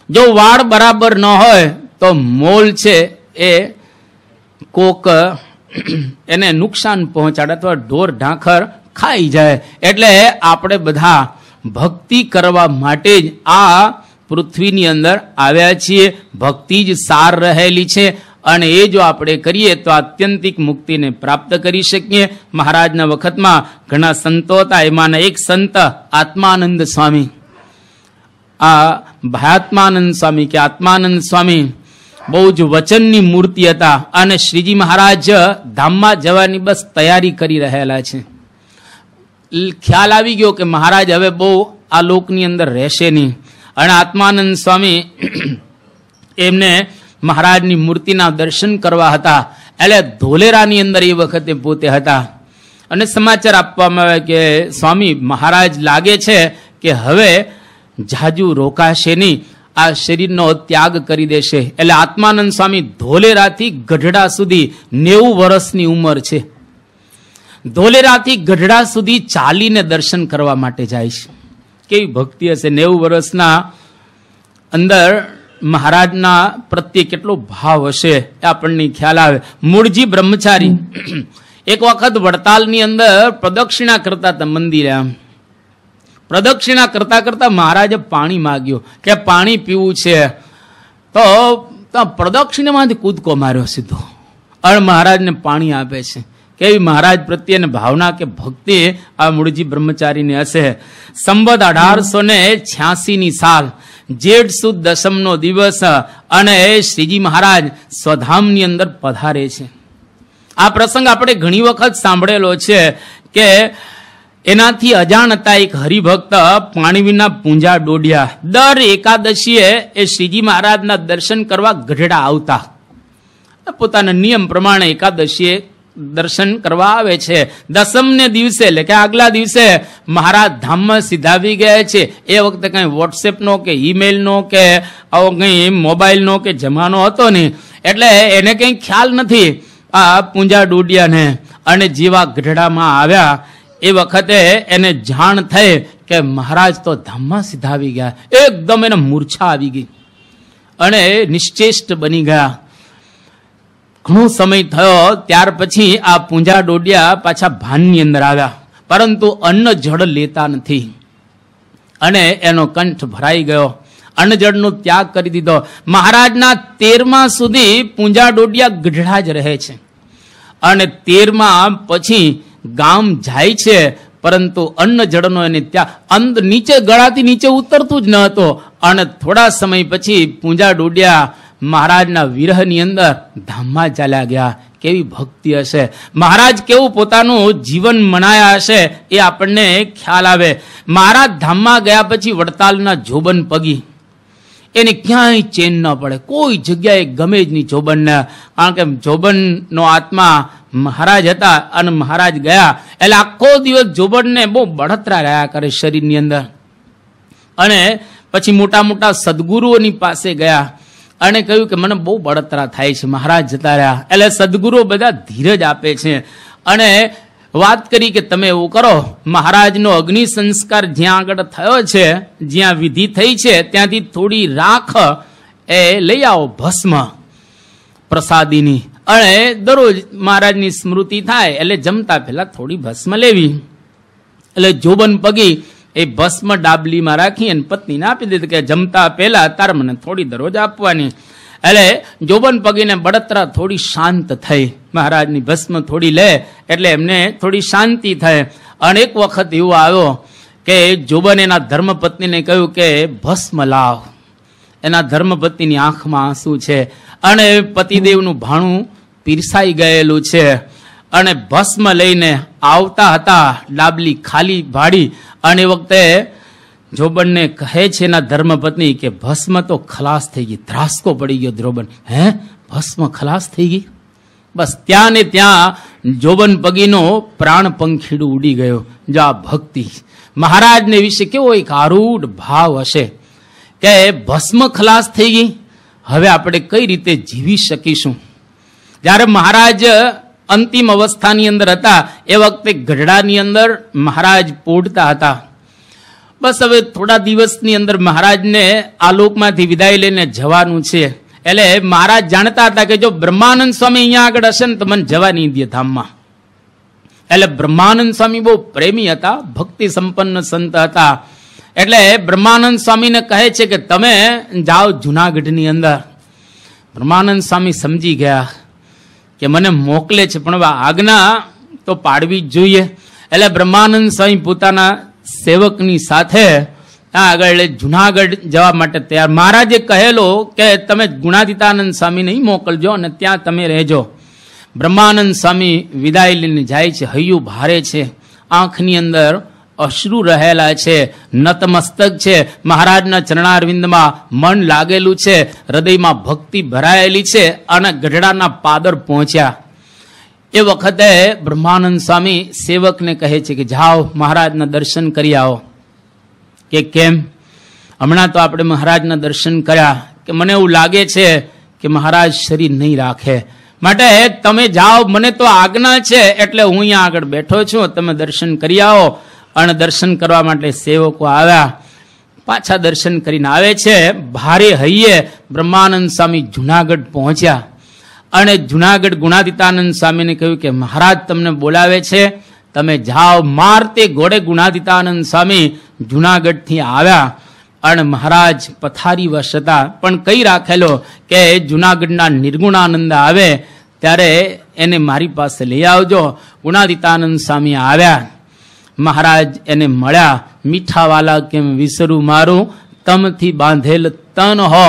જો વાડ બરાબર ન હોય તો મોલ છે એ કોક એને નુકસાન પહોંચાડે અથવા ઢોર ઢાંખર ખાઈ જાય. એટલે આપણે બધા ભક્તિ કરવા માટે જ આ પૃથ્વીની અંદર આવ્યા છીએ. ભક્તિ જ સાર રહેલી છે અને એ જો આપણે કરીએ તો આત્યંતિક મુક્તિને પ્રાપ્ત કરી શકીએ. મહારાજના વખતમાં ઘણા સંતો હતા, એમાંના એક સંત આત્માનંદ સ્વામી, આ ભાયાત્માનંદ સ્વામી કે આત્માનંદ સ્વામી બહુ જ વચનની મૂર્તિ હતા અને શ્રીજી મહારાજ ધામમાં જવાની બસ તૈયારી કરી રહેલા છે. ખ્યાલ આવી ગયો કે મહારાજ હવે બહુ આ લોકની અંદર રહેશે નહીં, અને આત્માનંદ સ્વામી એમને મહારાજની મૂર્તિના દર્શન કરવા હતા. એટલે ધોલેરાની અંદર એ વખતે પોતે હતા અને સમાચાર આપવામાં આવે કે સ્વામી મહારાજ લાગે છે કે હવે જાજુ રોકાશે નહીં, આ શરીરનો ત્યાગ કરી દેશે. એટલે આત્માનંદ સ્વામી ધોલેરાથી ગઢડા સુધી 90 વર્ષની ઉંમર છે, ધોલેરાથી ગઢડા સુધી ચાલીને દર્શન કરવા માટે જાય છે. કેવી ભક્તિ હશે! 90 વર્ષના અંદર મહારાજના પ્રત્યે કેટલો ભાવ હશે એ આપણને ખ્યાલ આવે. મૂળજી બ્રહ્મચારી એક વખત વડતાલની અંદર પ્રદક્ષિણા કરતા હતા મંદિરે. આમ પ્રદક્ષિણા કરતા કરતા મહારાજે પાણી માગ્યું કે પાણી પીવું છે, તો પ્રદક્ષિણામાંથી કૂદકો માર્યો સીધો, અને મહારાજને પાણી આપે છે. કેવી મહારાજ પ્રત્યેની ભાવના કે ભક્તિ આ મૂળજી બ્રહ્મચારીને હશે. સંવત 1886 સાલ જેઠ સુદ દસમનો દિવસ અને શ્રીજી મહારાજ સ્વધામની અંદર પધારે છે. આ પ્રસંગ આપણે ઘણી વખત સાંભળેલો છે કે એનાથી અજાણ હતા એક હરિભક્ત પાણી વિના પૂંજા ડોડિયા દર એકાદશીએ એ શ્રીજી મહારાજના દર્શન કરવા ગઢડા આવતા. પોતાના નિયમ પ્રમાણે એકાદશીએ દર્શન કરવા આવે છે. દસમને દિવસે એટલે કે આગલા દિવસે મહારાજ ધામમાં સીધાવી ગયા છે. એ વખતે કઈ વોટ્સએપનો કે ઈમેલનો કે આવો કઈ મોબાઈલનો કે જમાનો હતો નહીં, એટલે એને કઈ ખ્યાલ નથી આ પૂંજા ડોડિયાને. અને જેવા ગઢડામાં આવ્યા એ વખતે એને જાણ થઈ કે મહારાજ તો ધામમાં સીધાવી ગયા. એકદમ એને મૂર્છા આવી ગઈ અને નિશ્ચેષ્ટ બની ગયા. ઘણો સમય થયો ત્યાર પછી આ પૂંજા ડોડિયા પાછા ભાનની અંદર આવ્યા, પરંતુ અન્ન જળ લેતા નથી અને એનો કંઠ ભરાઈ ગયો. અન્ન જળનો ત્યાગ કરી દીધો. મહારાજના 13મા સુધી પૂંજા ડોડિયા ગઢડા જ રહે છે અને 13મા પછી ગામ જાય છે, પરંતુ અન્ન જળનો એને ત્યાં નીચે ગળાથી નીચે ઉતરતું જ ન હતો. અને થોડા સમય પછી પૂંજા ડોડિયા મહારાજના વિરહની અંદર ધામમાં ચાલ્યા ગયા. કેવી ભક્તિ હશે! મહારાજ કેવું પોતાનું જીવન મનાયા હશે એ આપણને ખ્યાલ આવે. મહારાજ ધામમાં ગયા પછી વડતાલના જોબન પગી એને ક્યાંય ચેન ન પડે, કોઈ જગ્યાએ ગમે જ નહીં જોબનને, કારણ કે જોબનનો આત્મા મહારાજ હતા અને મહારાજ ગયા એટલે આખો દિવસ જોબનને બહુ બળતરા રહ્યા કરે શરીરની અંદર. અને પછી મોટા મોટા સદગુરુઓની પાસે ગયા અને કહ્યું કે મને બહુ બળતરા થાય છે. મહારાજ જતા રહ્યા એટલે સદગુરુઓ બધા ધીરજ આપે છે અને વાત કરી કે તમે એવું કરો, મહારાજનો અગ્નિ સંસ્કાર જ્યાં આગળ થયો છે, જ્યાં વિધિ થઈ છે, ત્યાંથી થોડી રાખ એ લઈ આવો ભસ્મ પ્રસાદીની, અને દરરોજ મહારાજની સ્મૃતિ થાય એટલે જમતા પહેલા થોડી ભસ્મ લેવી. એટલે જોબન પગી એ ભસ્મ ડાબલીમાં રાખી અને પત્નીને આપી દીધી કે જમતા પહેલા તારે મને થોડી દરરોજ આપવાની. એટલે જોબન પગીને બળતરા થોડી શાંત થઈ. મહારાજની ભસ્મ થોડી લે એટલે એમને થોડી શાંતિ થાય. અને એક વખત એવો આવ્યો કે જોબન એના ધર્મપત્નીને કહ્યું કે ભસ્મ લાવ. એના ધર્મપત્નીની આંખમાં આંસુ છે અને પતિદેવનું ભાણું પીરસાઈ ગયેલું છે અને ભસ્મ લઈને આવતા હતા, ડાબલી ખાલી ભાડી. અને એ વખતે જોબનને કહે છે એના ધર્મપત્ની કે ભસ્મ તો ખલાસ થઈ ગઈ. ધ્રાસકો પડી ગયો ધ્રોબન, હે ભસ્મ ખલાસ થઈ ગઈ? બસ ત્યાં ને ત્યાં જોબન પગીનો પ્રાણ પંખીડું ઉડી ગયો. જો આ ભક્તિ મહારાજને વિશે કેવો એક આરૂઢ ભાવ હશે કે ભસ્મ ખલાસ થઈ ગઈ, હવે આપણે કઈ રીતે જીવી શકીશું. જ્યારે મહારાજ અંતિમ અવસ્થાની અંદર હતા એ વખતે ગઢડાની અંદર મહારાજ પોઢતા હતા. બસ હવે થોડા દિવસની અંદર મહારાજને આ લોકમાંથી વિદાય લઈને જવાનું છે. એટલે મહારાજ જાણતા હતા કે જો બ્રહ્માનંદ સ્વામી અહીંયા આગળ હશે ને તો મને જવા નહીં દે ધામમાં. એટલે બ્રહ્માનંદ સ્વામી બહુ પ્રેમી હતા, ભક્તિ સંપન્ન સંત હતા. એટલે બ્રહ્માનંદ સ્વામીને કહે છે કે તમે જાઓ જુનાગઢની અંદર. બ્રહ્માનંદ સ્વામી સમજી ગયા કે મને મોકલે છે પણ હવે આજ્ઞા તો પાડવી જ જોઈએ. એટલે બ્રહ્માનંદ સ્વામી પોતાના સેવકની સાથે આગળ જુનાગઢ જવા માટે તૈયાર. મહારાજે કહેલો કે તમે ગુણાતીતાનંદ સ્વામી નહીં મોકલજો અને ત્યાં તમે રહેજો. બ્રહ્માનંદ સ્વામી વિદાય લઈને જાય છે. હૈયું ભારે છે, આંખની અંદર અશ્રુ રહેલા છે, નતમસ્તક છે, મહારાજના ચરણારવિંદમાં મન લાગેલું છે, હૃદયમાં ભક્તિ ભરાયેલી છે અને ગઢડાના પાદર પહોંચ્યા. એ વખતે બ્રહ્માનંદ સ્વામી સેવકને કહે છે કે જાઓ મહારાજના દર્શન કરી આવો. કે કેમ? હમણાં તો આપણે મહારાજના દર્શન કર્યા કે મને એવું લાગે છે કે મહારાજ શરીર નહીં રાખે, માટે તમે જાઓ, મને તો આજ્ઞા છે એટલે હું અહીંયા આગળ બેઠો છું, તમે દર્શન કરી આવો. અને દર્શન કરવા માટે સેવકો આવ્યા. પાછા દર્શન કરીને આવે છે. ભારે હૈયે બ્રહ્માનંદ સ્વામી જુનાગઢ પહોંચ્યા અને જુનાગઢ ગુણાતીતાનંદ સ્વામીને કહ્યું કે મહારાજ તમને બોલાવે છે, તમે જાઓ. મારતે ઘોડે ગુણાતીતાનંદ સ્વામી જુનાગઢથી આવ્યા અને મહારાજ પથારી વશ હતા, પણ કઈ રાખેલો કે જુનાગઢના નિર્ગુણાનંદ આવે ત્યારે એને મારી પાસે લઈ આવજો. ગુણાતીતાનંદ સ્વામી આવ્યા. મહારાજ એને મળ્યા. મીઠાવાલા કેમ વિસરું મારું, તમથી બાંધેલ તન હો.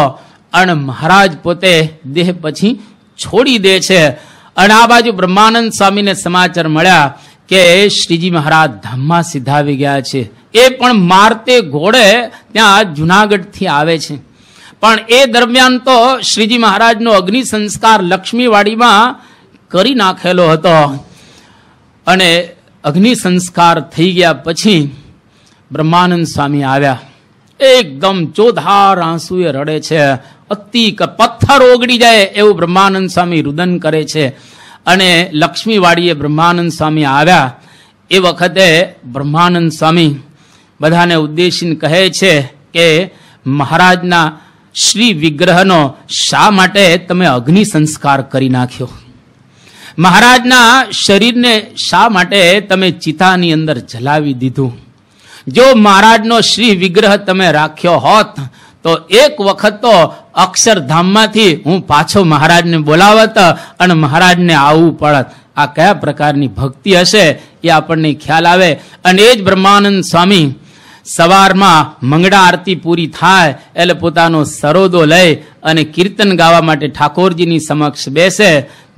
અને મહારાજ પોતે દેહ પછી છોડી દે છે. અને આ બાજુ બ્રહ્માનંદ સ્વામીને સમાચાર મળ્યા કે શ્રીજી મહારાજ ધામમાં સિધાવી ગયા છે. એ પણ મારતે ઘોડે ત્યાં જુનાગઢથી આવે છે. પણ એ દરમિયાન તો શ્રીજી મહારાજનો અગ્નિ સંસ્કાર લક્ષ્મીવાડીમાં કરી નાખેલો હતો. અને અગ્નિ સંસ્કાર થઈ ગયા પછી બ્રહ્માનંદ સ્વામી આવ્યા. એકદમ ચોધાર આંસુએ રડે છે. અતિ પથ્થર ઓગળી જાય એવું બ્રહ્માનંદ સ્વામી રુદન કરે છે. અને લક્ષ્મીવાડીએ બ્રહ્માનંદ સ્વામી આવ્યા. એ વખતે બ્રહ્માનંદ સ્વામી બધાને ઉદ્દેશીને કહે છે કે મહારાજના શ્રી વિગ્રહનો શા માટે તમે અગ્નિ સંસ્કાર કરી નાખ્યો? મહારાજના શરીરને શા માટે તમે ચિતાની અંદર જલાવી દીધું? જો મહારાજનો શ્રી વિગ્રહ તમે રાખ્યો હોત તો એક વખત તો અક્ષરધામમાંથી હું પાછો મહારાજને બોલાવત અને મહારાજને આવવું પડત. આ કયા પ્રકારની ભક્તિ હશે એ આપણને ખ્યાલ આવે. અને એ જ બ્રહ્માનંદ સ્વામી સવારમાં મંગળા આરતી પૂરી થાય એટલે પોતાનો સરોદો લઈ અને કીર્તન ગાવા માટે ઠાકોરજીની સમક્ષ બેસે.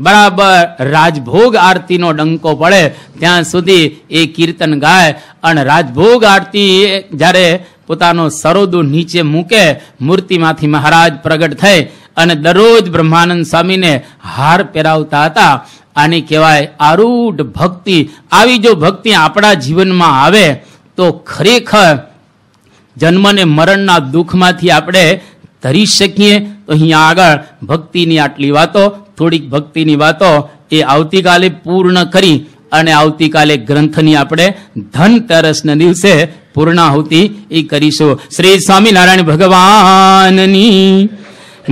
બરાબર રાજભોગ આરતીનો ડંકો પડે ત્યાં સુધી એ કીર્તન ગાય. અને રાજભોગ આરતી જ્યારે પોતાનો સરોદો નીચે મૂકે, મૂર્તિમાંથી મહારાજ પ્રગટ થઈ અને દરરોજ બ્રહ્માનંદ સ્વામીને હાર પહેરાવતા હતા. આને કહેવાય આરૂઢ ભક્તિ. આવી જો ભક્તિ આપણા જીવનમાં આવે તો ખરેખર જન્મ ને મરણના દુઃખમાંથી આપણે તરી શકીએ. તો અહીંયા આગળ ભક્તિની આટલી વાતો, થોડીક ભક્તિની વાતો એ આવતીકાલે પૂર્ણ કરી અને આવતીકાલે ગ્રંથની આપણે ધનતેરસના દિવસે પૂર્ણાહુતિ એ કરીશું. શ્રી સ્વામિનારાયણ ભગવાનની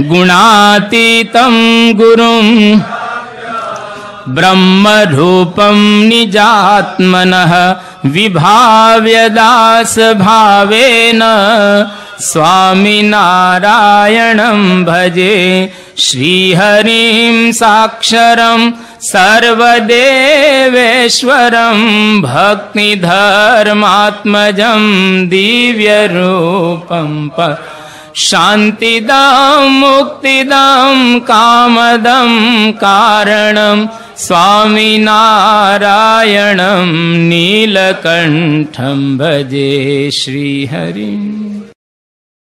ગુણાતીતમ ગુરુમ બ્રહ્મરૂપમ નિજાત્મનઃ વિભાવ્ય દાસ ભાવેન સ્વામિનારાયણં ભજે શ્રીહરિં સાક્ષરં સર્વદેવેશ્વરં ભક્તિધર્માત્મજં દિવ્યરૂપં શાંતિદં મુક્તિદં કામદં કારણં સ્વામિનારાયણં નીલકંઠં ભજે શ્રીહરિં.